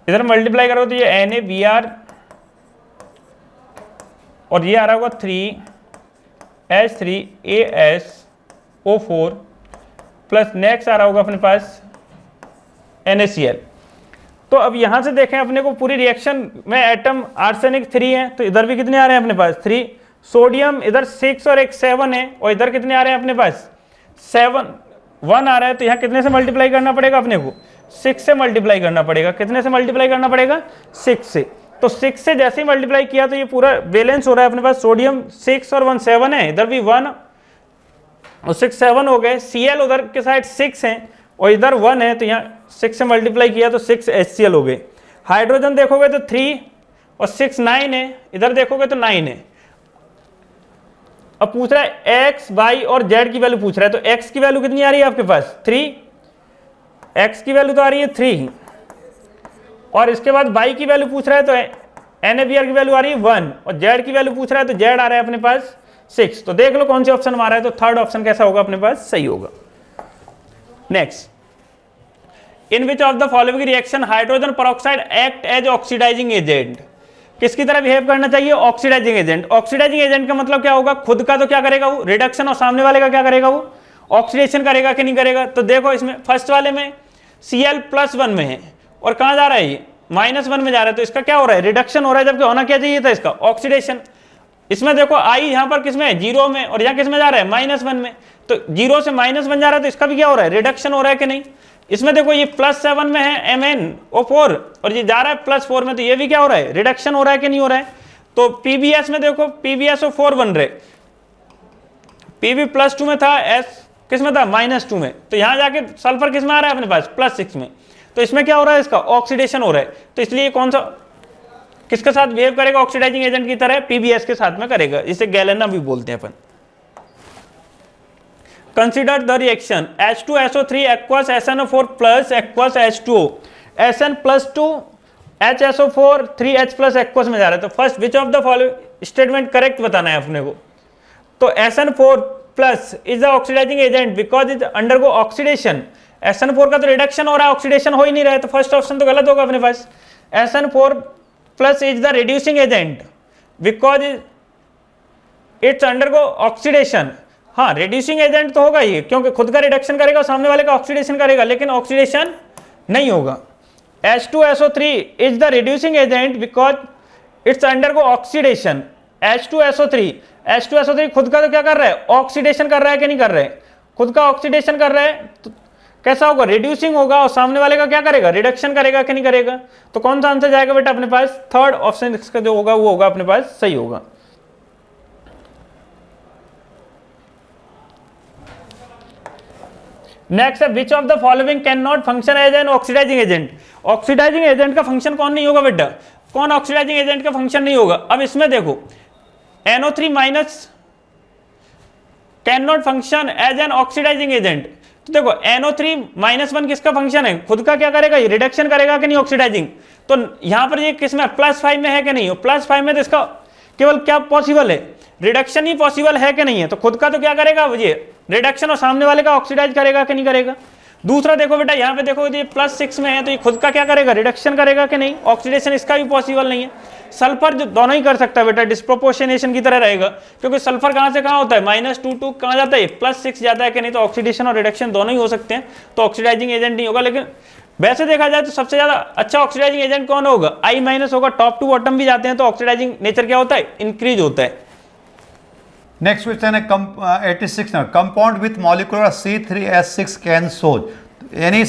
इधर मल्टीप्लाई करोगे तो ये NaBr और ये आ रहा होगा 3H3AsO4 प्लस नेक्स्ट आ रहा होगा अपने पास NaCl। तो अब यहां से देखें अपने को पूरी रिएक्शन में एटम आर्सेनिक 3 है, तो इधर भी कितने आ रहे हैं अपने पास 3। सोडियम इधर 6 और एक 7 है, और इधर कितने आ रहे हैं अपने पास 7 1 आ रहा है। तो यहाँ कितने से मल्टीप्लाई करना पड़ेगा अपने को, 6 से मल्टीप्लाई करना पड़ेगा। कितने से मल्टीप्लाई करना पड़ेगा, 6 से। तो 6 से जैसे ही मल्टीप्लाई किया तो ये पूरा बैलेंस हो रहा है अपने पास। सोडियम 6 और 1 7 है, इधर भी 1 और 6 7 हो गए। Cl उधर के साइड 6 है और इधर 1 है, तो यहाँ 6 से मल्टीप्लाई किया तो 6 HCl हो गए। हाइड्रोजन देखोगे तो 3 और 6 9 है, इधर देखोगे तो 9 है। अब पूछ रहा है x, y और z की वैल्यू पूछ रहा है। तो x की वैल्यू कितनी आ रही है आपके पास 3, x की वैल्यू तो आ रही है 3, और इसके बाद y की वैल्यू पूछ रहा है तो NaBr की वैल्यू आ रही है 1, और z की वैल्यू पूछ रहा है तो z आ रहा है अपने पास 6। तो देख लो कौन से ऑप्शन में आ रहा है, तो थर्ड ऑप्शन कैसा होगा अपने पास, सही होगा। Next, in which of the following reaction hydrogen peroxide act as oxidising agent. किसकी तरह बिहेव करना चाहिए, ऑक्सीडाइजिंग एजेंट। ऑक्सीडाइजिंग एजेंट का मतलब क्या होगा, खुद का तो क्या करेगा वो रिडक्शन, और सामने वाले का क्या करेगा वो ऑक्सीडेशन करेगा कि नहीं करेगा। तो देखो इसमें फर्स्ट वाले में Cl +1 में है और कहाँ जा रहा है ये -1 में जा रहा है, तो इसका क्या हो रहा है, रिडक्शन हो रहा है, जबकि होना क्या चाहिए था इसका ऑक्सीडेशन। इसमें देखो I यहाँ पर किसमें है 0 में, और यहाँ किसमें जा रहा है -1 में। तो 0 से -1 जा रहा है, तो इसका भी क्या हो रहा है, रिडक्शन हो रहा है कि नहीं। इसमें देखो ये +7 में है MnO4 और ये जा रहा है +4 में, तो ये भी क्या हो रहा है, रिडक्शन हो रहा है कि नहीं हो रहा है। तो PbS में देखो PbSO4 बन रहे, Pb +2 में था, S किस में था -2 में, तो यहां जाके सल्फर किस में आ रहा है अपने पास +6 में। तो इसमें क्या हो रहा है, इसका ऑक्सीडेशन हो रहा है। तो इसलिए कौन सा किसके साथ बिहेव करेगा, ऑक्सीडाइजिंग एजेंट की तरह PbS के साथ में करेगा, इसे गैलेना भी बोलते हैं अपन। Consider the reaction H2SO3 aqueous SnO4 plus aqueous H2O, Sn +2 HSO4 3H plus aqueous में जा रहा है। तो first which of the following statement correct बताना है अपने को। तो SN4 plus is the oxidising agent because is undergo oxidation. SN4 का तो रिडक्शन हो रहा है, ऑक्सीडेशन हो ही नहीं रहा है, तो फर्स्ट ऑप्शन तो गलत होगा अपने पास। SN4 plus is the reducing agent because it's undergo oxidation. हाँ, रिड्यूसिंग एजेंट तो होगा ये, क्योंकि खुद का रिडक्शन करेगा और सामने वाले का ऑक्सीडेशन करेगा, लेकिन ऑक्सीडेशन नहीं होगा। H2SO3 is the reducing agent because it's undergo oxidation. H2SO3 खुद का तो क्या कर रहा है, ऑक्सीडेशन कर रहा है कि नहीं कर रहा है, खुद का ऑक्सीडेशन कर रहा है, तो कैसा होगा, रिड्यूसिंग होगा, और सामने वाले का क्या करेगा, रिडक्शन करेगा कि नहीं करेगा। तो कौन सा आंसर जाएगा बेटा अपने पास, थर्ड ऑप्शन इसका जो होगा वो होगा अपने पास सही होगा। नेक्स्ट है which of the following can not function as an oxidising agent. Oxidising agent का फंक्शन कौन नहीं होगा बेटा, कौन ऑक्सीडाइजिंग एजेंट का फंक्शन नहीं होगा। अब इसमें देखो NO3- can not function as an oxidising agent. तो देखो NO3-1 किसका फंक्शन है, खुद का क्या करेगा, ये रिडक्शन करेगा कि नहीं ऑक्सीडाइजिंग। तो यहां पर ये किसमें +5 में है कि नहीं, +5 में तो इसका केवल क्या पॉसिबल है, रिडक्शन ही पॉसिबल है कि नहीं है। तो खुद का तो क्या करेगा ये रिडक्शन और सामने वाले का ऑक्सीडाइज करेगा कि नहीं करेगा। दूसरा देखो बेटा, यहाँ पे देखो ये +6 में है तो ये खुद का क्या करेगा, रिडक्शन करेगा कि नहीं, ऑक्सीडेशन इसका भी पॉसिबल नहीं है। सल्फर जो दोनों ही कर सकता है बेटा, डिस्प्रोपोर्शनेशन की तरह रहेगा, क्योंकि सल्फर कहाँ से कहाँ होता है, -2 कहाँ जाता है, +6 जाता है कि नहीं, तो ऑक्सीडेशन और रिडक्शन दोनों ही हो सकते हैं, तो ऑक्सीडाइजिंग एजेंट नहीं होगा। लेकिन वैसे देखा जाए तो सबसे ज्यादा अच्छा ऑक्सीडाइजिंग एजेंट कौन होगा, I- होगा। टॉप टू बॉटम भी जाते हैं तो ऑक्सीडाइजिंग नेचर क्या होता है, इंक्रीज होता है। नेक्स्ट क्वेश्चन है 86 ना, compound with molecular C3H6 can shows, यानी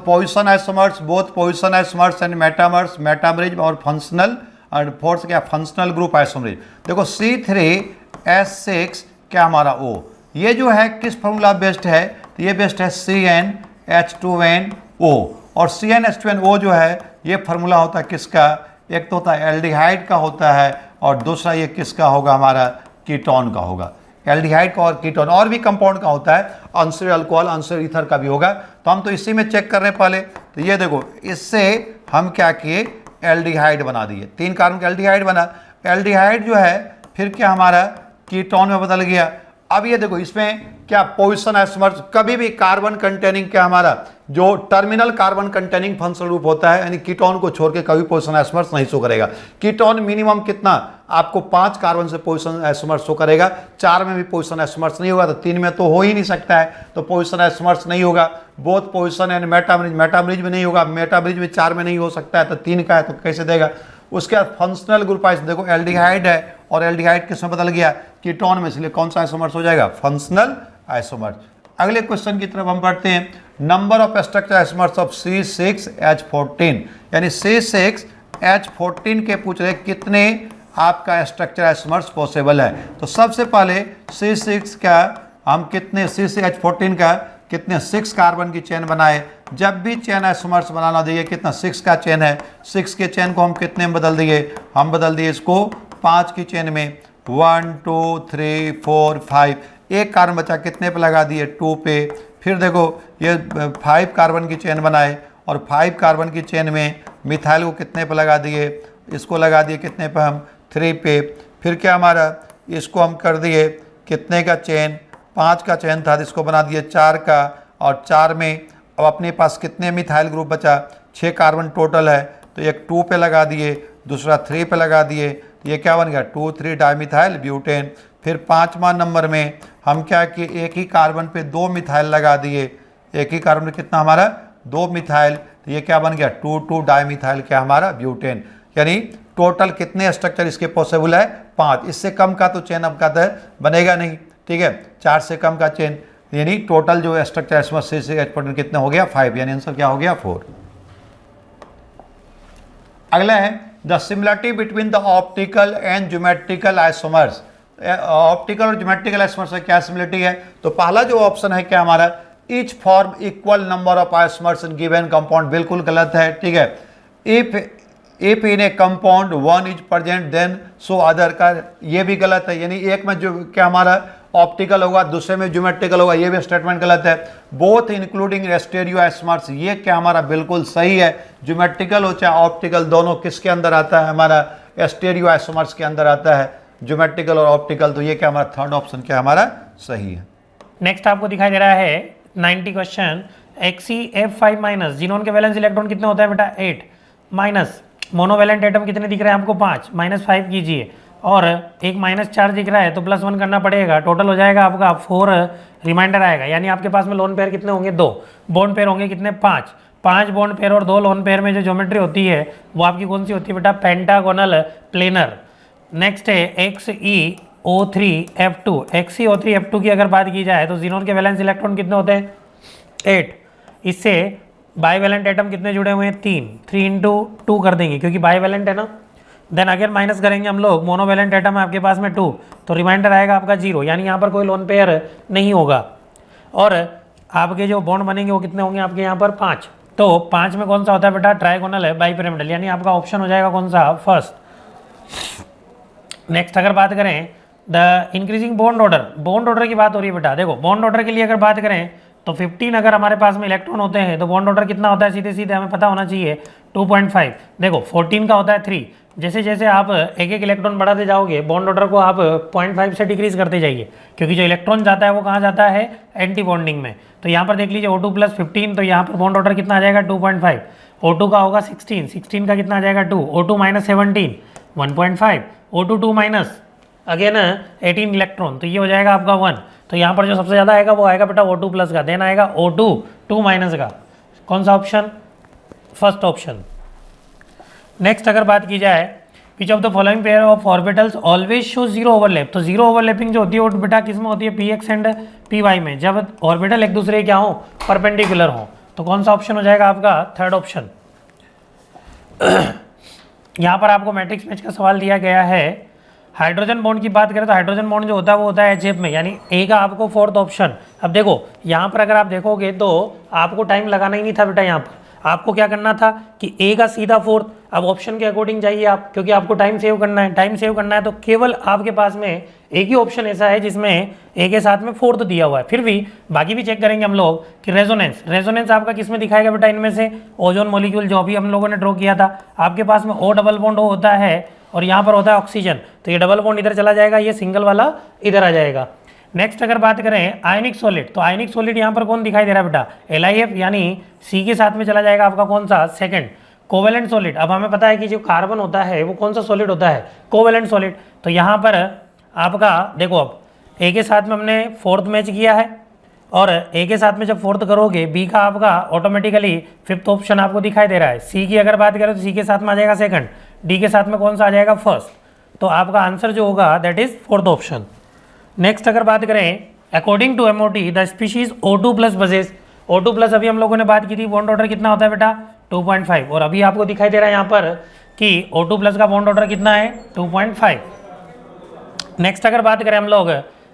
position isomers, both position isomers and metamers, metamerism और फंक्शनल, और फोर्थ क्या फंक्शनल ग्रुप आइसोमरिज्म। देखो C3H6 क्या हमारा O, ये जो है किस फॉर्मूला बेस्ड है, तो ये बेस्ड है CnH2nO, और CnH2nO जो है ये फार्मूला होता है किसका, एक तो होता है एल्डिहाइड का होता है, और दूसरा ये किसका होगा, हमारा कीटोन का होगा। एल्डिहाइड का और कीटोन और भी कंपाउंड का होता है, अनसर अल्कोहल, अनसर ईथर का भी होगा। तो हम तो इसी में चेक कर रहे हैं पहले, तो ये देखो इससे हम क्या किए, एल्डिहाइड बना दिए, 3 कार्बन का एल्डिहाइड बना। एल्डिहाइड जो है फिर क्या हमारा कीटोन में बदल गया। अब ये देखो इसमें क्या पोजिशन आइसोमर्स, कभी भी कार्बन कंटेनिंग क्या हमारा जो terminal carbon containing functional group होता है, यानी कीटोन को छोड़ के कभी पोजिशन आइसोमर्स नहीं शो करेगा। कीटोन मिनिमम कितना, आपको 5 कार्बन से पोजिशन आइसोमर्स शो करेगा, 4 में भी पोजिशन आइसोमर्स नहीं होगा, तो 3 में तो हो ही नहीं सकता है, तो पोजिशन आइसोमर्स नहीं होगा। Both position and metamerism, metamerism नहीं होगा, मेटामरिज्म 4 में नहीं हो सकता है, तो 3 का है तो कैसे देगा। उसके बाद फंक्शनल ग्रुप आइस, देखो एल्डिहाइड है और एल्डिहाइड किस में बदल गया, कीटोन में, इसलिए कौन सा आइसोमर्स हो जाएगा, फंक्शनल आइसोमर्स। अगले क्वेश्चन की तरफ हम बढ़ते हैं, number of structure isomers of C6H14, यानी C6H14 के पूछ रहे कितने आपका स्ट्रक्चर आइसोमर्स पॉसिबल है। तो सबसे पहले C6 का हम कितने, C6H14 का कितने 6 कार्बन की चेन बनाए। जब भी चेन आइसोमर्स बनाना दिए, कितना 6 का चेन है, 6 के चेन को हम कितने में बदल दिए, हम बदल दिए इसको 5 की चेन में, 1 2 3 4 5, एक कार्बन बचा कितने पे लगा दिए, 2 पे। फिर देखो ये 5 कार्बन की चेन बनाए और 5 कार्बन की चेन में मिथाइल को कितने पे लगा दिए, इसको लगा दिए कितने पे, हम 3 पे। फिर क्या हमारा इसको हम कर दिए कितने का चेन, 5 का चेन था, इसको बना दिए 4 का, और 4 में अब अपने पास कितने मिथाइल ग्रुप बचा, 6 कार्बन टोटल है, तो एक 2 पे लगा दिए, दूसरा 3 पे लगा दिए, तो ये क्या बन गया 2,3 डाइमिथाइल ब्यूटेन। फिर 5वां नंबर में हम क्या किए, एक ही कार्बन पे 2 मिथाइल लगा दिए, एक ही कार्बन पे कितना हमारा 2 मिथाइल, तो ये क्या बन गया 2,2 डाइमिथाइल क्या हमारा ब्यूटेन। यानी टोटल कितने स्ट्रक्चर इसके पॉसिबल है, 5। इससे कम का तो चेन अब का बनेगा नहीं, ठीक है, 4 से कम का चेन, यानी टोटल जो स्ट्रक्चर C6H14 कितना हो गया 5, यानी आंसर क्या हो गया 4। अगला है the similarity between the optical and geometrical isomers. Optical और ज्योमेट्रिकल आइसोमर्स में क्या सिमिलरिटी है, तो पहला जो ऑप्शन है क्या हमारा, each form equal number of isomers in given compound, बिल्कुल गलत है, ठीक है। If in a compound 1 is present then so other का, ये भी गलत है, यानी एक में जो क्या हमारा ऑप्टिकल होगा, दूसरे में ज्योमेट्रिकल होगा, ये भी स्टेटमेंट गलत है। बोथ इंक्लूडिंग स्टेरियो आइसोमर्स, ये क्या हमारा बिल्कुल सही है, ज्योमेट्रिकल हो चाहे ऑप्टिकल, दोनों किसके अंदर आता है, हमारा स्टेरियो आइसोमर्स के अंदर आता है, ज्योमेट्रिकल और ऑप्टिकल, तो ये क्या हमारा थर्ड ऑप्शन क्या हमारा सही है। नेक्स्ट आपको दिखाई दे रहा है 90 क्वेश्चन, XeF5 माइनस, जीनोन के वैलेंस इलेक्ट्रॉन कितने होता है बेटा 8, माइनस मोनोवैलेंट एटम कितने दिख रहे हैं आपको 5, -5 कीजिए, और एक माइनस चार्ज दिख रहा है तो +1 करना पड़ेगा, टोटल हो जाएगा आपका 4 रिमाइंडर आएगा, यानी आपके पास में लोन पेयर कितने होंगे 2, बॉन्ड पेयर होंगे कितने 5 बॉन्ड पेयर और 2 लोन पेयर में जो ज्योमेट्री होती है वो आपकी कौन सी होती है बेटा, पेंटागोनल प्लेनर। नेक्स्ट है XeO3F2, XeO3F2 की अगर बात की जाए तो जीनोन के वैलेंस इलेक्ट्रॉन कितने होते हैं 8, इससे बाईवैलेंट एटम कितने जुड़े हुए हैं 3 × 2 कर देंगे क्योंकि बाईवैलेंट है ना। देन अगर माइनस करेंगे हम लोग, मोनोवैलेंट एटम है आपके पास में 2, तो रिमाइंडर आएगा आपका 0, यानी यहाँ पर कोई लोन पेयर नहीं होगा। और आपके जो बॉन्ड बनेंगे वो कितने होंगे आपके यहाँ पर 5, तो 5 में कौन सा होता है बेटा, ट्राइगोनल है, बाईपिरामिडल, यानी आपका ऑप्शन हो जाएगा कौन सा, फर्स्ट। नेक्स्ट अगर बात करें द इंक्रीजिंग बॉन्ड ऑर्डर की बात हो रही है बेटा, देखो बॉन्ड ऑर्डर के लिए अगर बात करें तो 15 अगर हमारे पास में इलेक्ट्रॉन होते हैं तो बॉन्ड ऑर्डर कितना होता है, सीधे सीधे हमें पता होना चाहिए 2.5। देखो 14 का होता है 3। जैसे जैसे आप एक एक इलेक्ट्रॉन बढ़ाते जाओगे बॉन्ड ऑर्डर को आप 0.5 से डिक्रीज करते जाइए, क्योंकि जो इलेक्ट्रॉन जाता है वो कहाँ जाता है, एंटी बॉन्डिंग में। तो यहाँ पर देख लीजिए O2 + 15, तो यहाँ पर बॉन्ड ऑर्डर कितना आ जाएगा 2.5। O2 का होगा 16, 16 का कितना आ जाएगा 2, O2 - 17 1.5, O2 2- अगेन 18 इलेक्ट्रॉन, तो ये हो जाएगा आपका 1। तो यहाँ पर जो सबसे ज़्यादा आएगा वो आएगा बेटा O2+ का, देन आएगा O2 2- का। कौन सा ऑप्शन, फर्स्ट ऑप्शन। नेक्स्ट अगर बात की जाए, विच of the following pair of orbitals always show zero overlap. तो जीरो ओवरलैपिंग जो होती है वो बेटा किस में होती है, px एंड py में, जब ऑर्बिटल एक दूसरे क्या हो, परपेंडिकुलर हो। तो कौन सा ऑप्शन हो जाएगा आपका, थर्ड ऑप्शन। यहाँ पर आपको मैट्रिक्स मैच का सवाल दिया गया है। हाइड्रोजन बॉन्ड की बात करें तो हाइड्रोजन बॉन्ड जो होता है वो होता है HF में, यानी ए का आपको फोर्थ ऑप्शन। अब देखो यहाँ पर अगर आप देखोगे तो आपको टाइम लगाना ही नहीं था बेटा, यहाँ पर आपको क्या करना था कि ए का सीधा फोर्थ। अब ऑप्शन के अकॉर्डिंग जाइए आप, क्योंकि आपको टाइम सेव करना है। टाइम सेव करना है तो केवल आपके पास में एक ही ऑप्शन ऐसा है जिसमें ए के साथ में फोर्थ दिया हुआ है। फिर भी बाकी भी चेक करेंगे हम लोग कि रेजोनेंस आपका किस में दिखाएगा बेटा, इनमें से ओजोन मॉलिक्यूल जो अभी हम लोगों ने ड्रॉ किया था। आपके पास में O डबल बॉन्ड होता है और यहाँ पर होता है ऑक्सीजन, तो ये डबल बॉन्ड इधर चला जाएगा, ये सिंगल वाला इधर आ जाएगा। नेक्स्ट अगर बात करें आयनिक सॉलिड, तो आयनिक सॉलिड यहाँ पर कौन दिखाई दे रहा है बेटा, LiF, यानी सी के साथ में चला जाएगा आपका कौन सा, सेकंड। कोवेलेंट सॉलिड, अब हमें पता है कि जो कार्बन होता है वो कौन सा सॉलिड होता है, कोवेलेंट सॉलिड। तो यहाँ पर आपका देखो, अब ए के साथ में हमने फोर्थ मैच किया है, और ए के साथ में जब फोर्थ करोगे बी का आपका ऑटोमेटिकली फिफ्थ ऑप्शन आपको दिखाई दे रहा है। सी की अगर बात करें तो सी के साथ में आ जाएगा सेकंड, डी के साथ में कौन सा आ जाएगा, फर्स्ट। तो आपका आंसर जो होगा that is fourth option. Next अगर बात करें, according to MOT the species O2+ possess. O2+ अभी हम लोगों ने बात की थी, बॉन्ड ऑर्डर कितना होता है बेटा 2.5, और अभी आपको दिखाई दे रहा है यहाँ पर कि O2+ का बॉन्ड ऑर्डर कितना है 2.5। नेक्स्ट अगर बात करें हम लोग,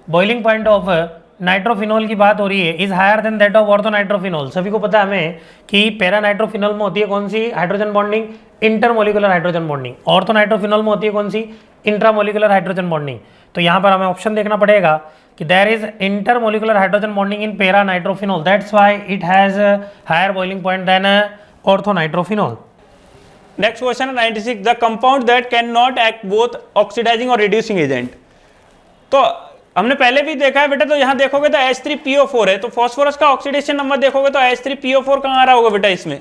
बॉइलिंग पॉइंट ऑफ नाइट्रोफिनॉल की बात हो रही है, is higher than that of orthonitrophenol. सभी को पता है हमें कि पैरानाइट्रोफिनॉल में होती है कौन सी hydrogen bonding, intermolecular hydrogen bonding. Orthonitrophenol में होती है कौन सी, इंट्रामोलिकुलर हाइड्रोजन बॉन्डिंग। तो यहाँ पर हमें ऑप्शन देखना पड़ेगा कि there is intermolecular hydrogen bonding in paranitrophenol, that's why it has higher boiling point than orthonitrophenol. Next question 96, the compound that can not act both oxidising और रिड्यूसिंग एजेंट। तो हमने पहले भी देखा है बेटा, तो यहाँ देखोगे तो H3PO4 है, तो फॉस्फोरस का ऑक्सीडेशन नंबर देखोगे तो H3PO4 कहाँ आ रहा होगा बेटा, इसमें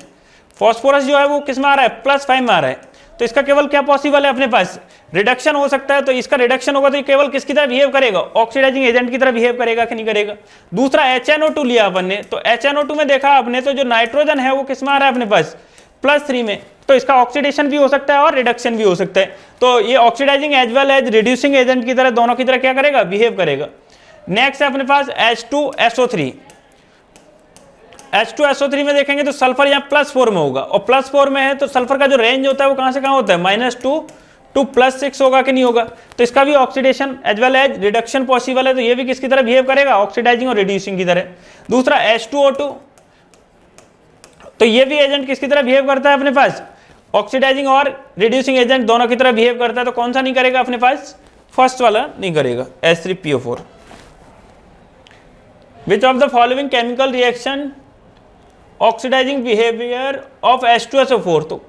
फॉस्फोरस जो है वो किस में आ रहा है, +5 में आ रहा है। तो इसका केवल क्या पॉसिबल है अपने पास, रिडक्शन हो सकता है। तो इसका रिडक्शन होगा तो ये केवल किसकी तरह बिहेव करेगा, ऑक्सीडाइजिंग एजेंट की तरह बिहेव करेगा कि नहीं करेगा। दूसरा HNO2 लिया अपन ने, तो HNO2 में देखा आपने तो जो नाइट्रोजन है वो किस में आ रहा है अपने पास, +3 में। तो इसका ऑक्सीडेशन भी हो सकता है और रिडक्शन भी हो सकता है। तो ये oxidising as well as reducing agent की तरह, दोनों की तरह क्या करेगा, बिहेव करेगा। नेक्स्ट है अपने पास H2SO3। H2SO3 में देखेंगे तो सल्फर यहाँ +4 में होगा, और +4 में है तो सल्फर का जो रेंज होता है वो कहाँ से कहाँ होता है, -2 to +6 होगा कि नहीं होगा। तो इसका भी oxidation as well as reduction possible है, तो ये भी किसकी तरह बिहेव करेगा, ऑक्सीडाइजिंग और रिड्यूसिंग की तरह। दूसरा H2O2, तो ये भी एजेंट किसकी तरह बिहेव करता है अपने पास, ऑक्सीडाइजिंग और रिड्यूसिंग एजेंट दोनों की तरह बिहेव करता है। तो कौन सा नहीं करेगा अपने पास, फर्स्ट वाला नहीं करेगा, H3PO4। Which of the following chemical reaction oxidising behaviour of H2SO4। तो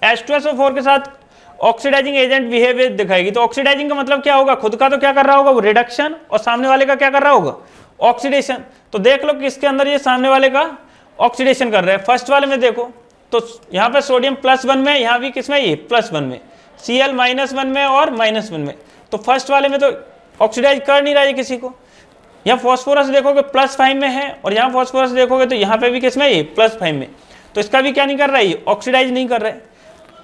H2SO4 के साथ ऑक्सीडाइजिंग एजेंट बिहेवियर दिखाएगी। तो ऑक्सीडाइजिंग का मतलब क्या होगा, खुद का तो क्या कर रहा होगा वो रिडक्शन, और सामने वाले का क्या कर रहा होगा, ऑक्सीडेशन। तो देख लो किसके अंदर ये सामने वाले का ऑक्सीडेशन कर रहा है। फर्स्ट वाले में देखो तो यहाँ पे सोडियम +1 में, यहाँ भी किसमें, ये +1 में, Cl -1 में और -1 में। तो फर्स्ट वाले में तो ऑक्सीडाइज कर नहीं रहा है किसी को। यहाँ फॉस्फोरस देखोगे +5 में है, और यहाँ फॉस्फोरस देखोगे तो यहाँ पे भी किसमें, ये +5 में। तो इसका भी क्या नहीं कर रहा है, ये ऑक्सीडाइज नहीं कर रहा है।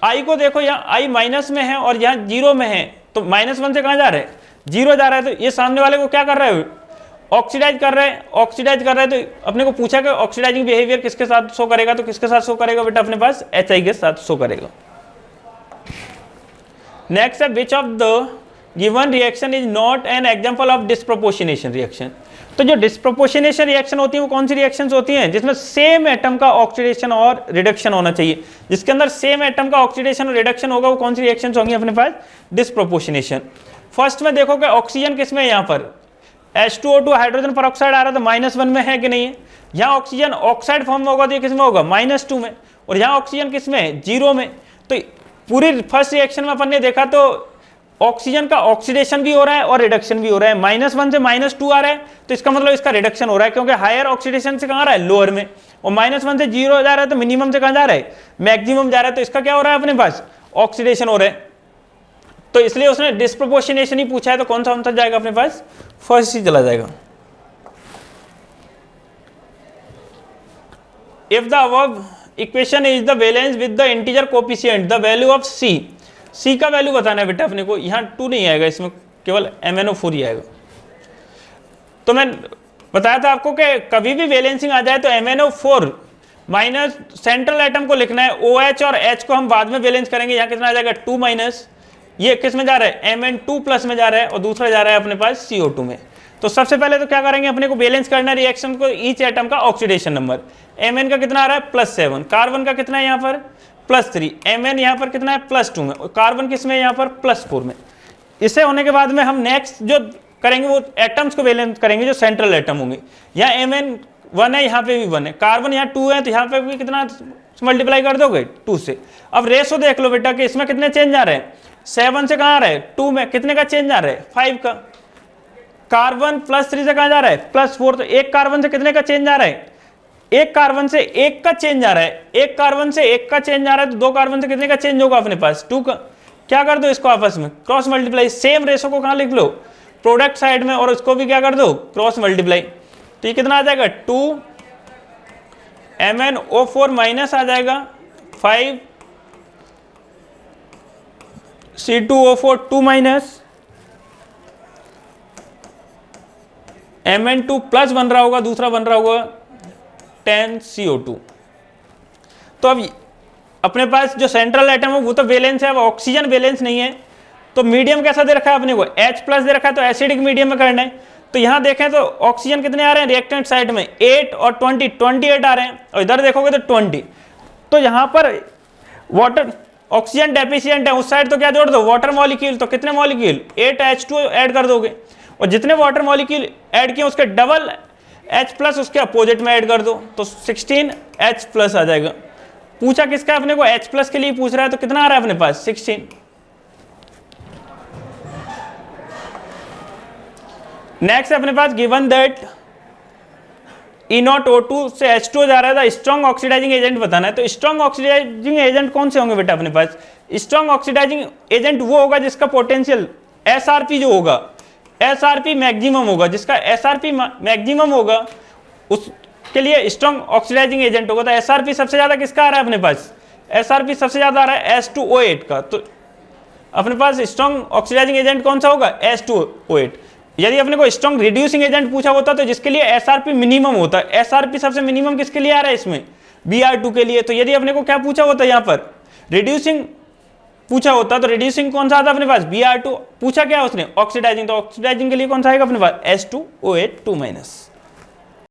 आई को देखो, यहाँ आई माइनस में है और यहाँ 0 में है, तो -1 से कहाँ जा रहा है, 0 जा रहा है। तो ये सामने वाले को क्या कर रहा है, ऑक्सीडाइज कर रहा है, ऑक्सीडाइज कर रहा है। तो अपने को पूछा कि ऑक्सीडाइजिंग बिहेवियर किसके साथ शो करेगा, तो किसके साथ शो करेगा बेटा, अपने पास HI के साथ शो करेगा। नेक्स्ट है which of the given reaction is not an example of disproportionation reaction. तो जो डिस्प्रोपोर्शनेशन रिएक्शन होती है वो कौन सी रिएक्शंस होती हैं, जिसमें सेम एटम का ऑक्सीडेशन और रिडक्शन होना चाहिए। जिसके अंदर सेम एटम का ऑक्सीडेशन और रिडक्शन होगा वो कौन सी रिएक्शंस होंगी अपने पास, डिस्प्रोपोर्शनेशन। फर्स्ट में देखोगे ऑक्सीजन किसमें है, यहाँ पर H2O2 हाइड्रोजन पर ऑक्साइड आ रहा है तो -1 में है कि नहीं है। यहाँ ऑक्सीजन ऑक्साइड फॉर्म में होगा तो ये किस में होगा -2 में, और यहाँ ऑक्सीजन किस में 0 में। तो पूरी फर्स्ट रिएक्शन में अपन ने देखा तो ऑक्सीजन का ऑक्सीडेशन भी हो रहा है और रिडक्शन भी हो रहा है। -1 से -2 आ रहा है तो इसका मतलब इसका रिडक्शन हो रहा है, क्योंकि हायर ऑक्सीडेशन से कहाँ आ रहा है, लोअर में, और -1 से 0 जा रहा है तो मिनिमम से कहाँ जा रहा है, मैक्सिमम जा रहा है। तो इसका क्या हो रहा है अपने पास, ऑक्सीडेशन हो रहा है। तो इसलिए उसने डिस्प्रोपोर्शनेशन ही पूछा है, तो कौन सा आंसर जाएगा अपने पास, फर्स्ट ही चला जाएगा। If the above equation is the valence with the integer coefficient the value of C का वैल्यू बताना है बेटा अपने को। यहाँ 2 नहीं आएगा, इसमें केवल MnO4 ही आएगा। तो मैं बताया था आपको कि कभी भी वैलेंसिंग आ जाए तो MnO4 माइनस सेंट्रल एटम को लिखना है, OH और H को हम बाद में बैलेंस करेंगे। यहाँ कितना आ जाएगा 2 माइनस, ये किस में जा रहा है, Mn2 प्लस में जा रहा है, और दूसरा जा रहा है अपने पास CO2 में। तो सबसे पहले तो क्या करेंगे, अपने को बैलेंस करना है रिएक्शन को, ईच एटम का ऑक्सीडेशन नंबर। Mn का कितना आ रहा है +7, कार्बन का कितना है यहाँ पर +3, Mn यहाँ पर कितना है +2 में, और कार्बन किस में यहाँ पर +4 में। इससे होने के बाद में हम नेक्स्ट जो करेंगे वो एटम्स को बैलेंस करेंगे जो सेंट्रल एटम होंगे। यहाँ Mn1 है, यहाँ पे भी 1 है, कार्बन यहाँ 2 है, तो यहाँ पे भी कितना मल्टीप्लाई कर दोगे 2 से। अब रेशो देख लो बेटा कि इसमें कितने चेंज आ रहे हैं, 7 से कहाँ आ रहा है 2 में, कितने का चेंज आ रहा है 5 का। कार्बन +3 से कहाँ जा रहा है +4, तो एक कार्बन से कितने का चेंज आ रहा है, एक कार्बन से 1 का चेंज आ रहा है, एक कार्बन से 1 का चेंज आ रहा है, तो 2 कार्बन से कितने का चेंज होगा अपने पास 2 का। क्या कर दो इसको आपस में क्रॉस मल्टीप्लाई, सेम रेशो को कहाँ लिख लो प्रोडक्ट साइड में, और उसको भी क्या कर दो क्रॉस मल्टीप्लाई। तो ये कितना आ जाएगा 2 MnO4 माइनस आ जाएगा 5 C2O4 2 माइनस Mn2 प्लस बन रहा होगा, दूसरा बन रहा होगा 10 CO2। तो अब अपने पास जो सेंट्रल एटम है वो तो वैलेंस है, अब ऑक्सीजन वैलेंस नहीं है। तो मीडियम कैसा दे रखा है अपने को, H+ दे रखा है, तो एसिडिक मीडियम में करना है। तो यहां देखें तो ऑक्सीजन कितने आ रहे हैं रिएक्टेंट साइड में 8 और 28 आ रहे हैं, और इधर देखोगे तो 20। तो यहां पर वाटर ऑक्सीजन डेफिशिएंट है उस साइड, तो क्या जोड़ दो वाटर मॉलिक्यूल, तो कितने मॉलिक्यूल 8H2 ऐड कर दोगे, और जितने वाटर मॉलिक्यूल ऐड किए उसके डबल H+ उसके अपोजिट में ऐड कर दो, तो 16H+ आ जाएगा। पूछा किसका अपने को, H+ के लिए पूछ रहा है, तो कितना आ रहा है अपने पास 16। नेक्स्ट अपने पास गिवन दैट E0O2 से H2 जा रहा है, स्ट्रॉन्ग ऑक्सीडाइजिंग एजेंट बताना है। तो स्ट्रॉन्ग ऑक्सीडाइजिंग एजेंट कौन से होंगे बेटा अपने पास, स्ट्रॉन्ग ऑक्सीडाइजिंग एजेंट वो होगा जिसका पोटेंशियल SRP जो होगा SRP मैक्सिमम होगा, जिसका SRP मैक्सिमम होगा उसके लिए स्ट्रॉन्ग ऑक्सीडाइजिंग एजेंट होगा। तो SRP सबसे ज्यादा किसका आ रहा है अपने पास, SRP सबसे ज्यादा आ रहा है H2O8 का। तो अपने पास स्ट्रॉन्ग ऑक्सीडाइजिंग एजेंट कौन सा होगा H2O8। यदि अपने को स्ट्रॉन्ग रिड्यूसिंग एजेंट पूछा होता तो जिसके लिए SRP मिनिमम होता है, SRP सबसे मिनिमम किसके लिए आ रहा है इसमें Br2 के लिए। तो यदि अपने को क्या पूछा होता है यहाँ पर रिड्यूसिंग पूछा होता तो रिड्यूसिंग कौन सा आता अपने पास Br2, पूछा क्या उसने ऑक्सीडाइजिंग, तो ऑक्सीडाइजिंग के लिए कौन सा आएगा अपने पास H2O8 2 माइनस।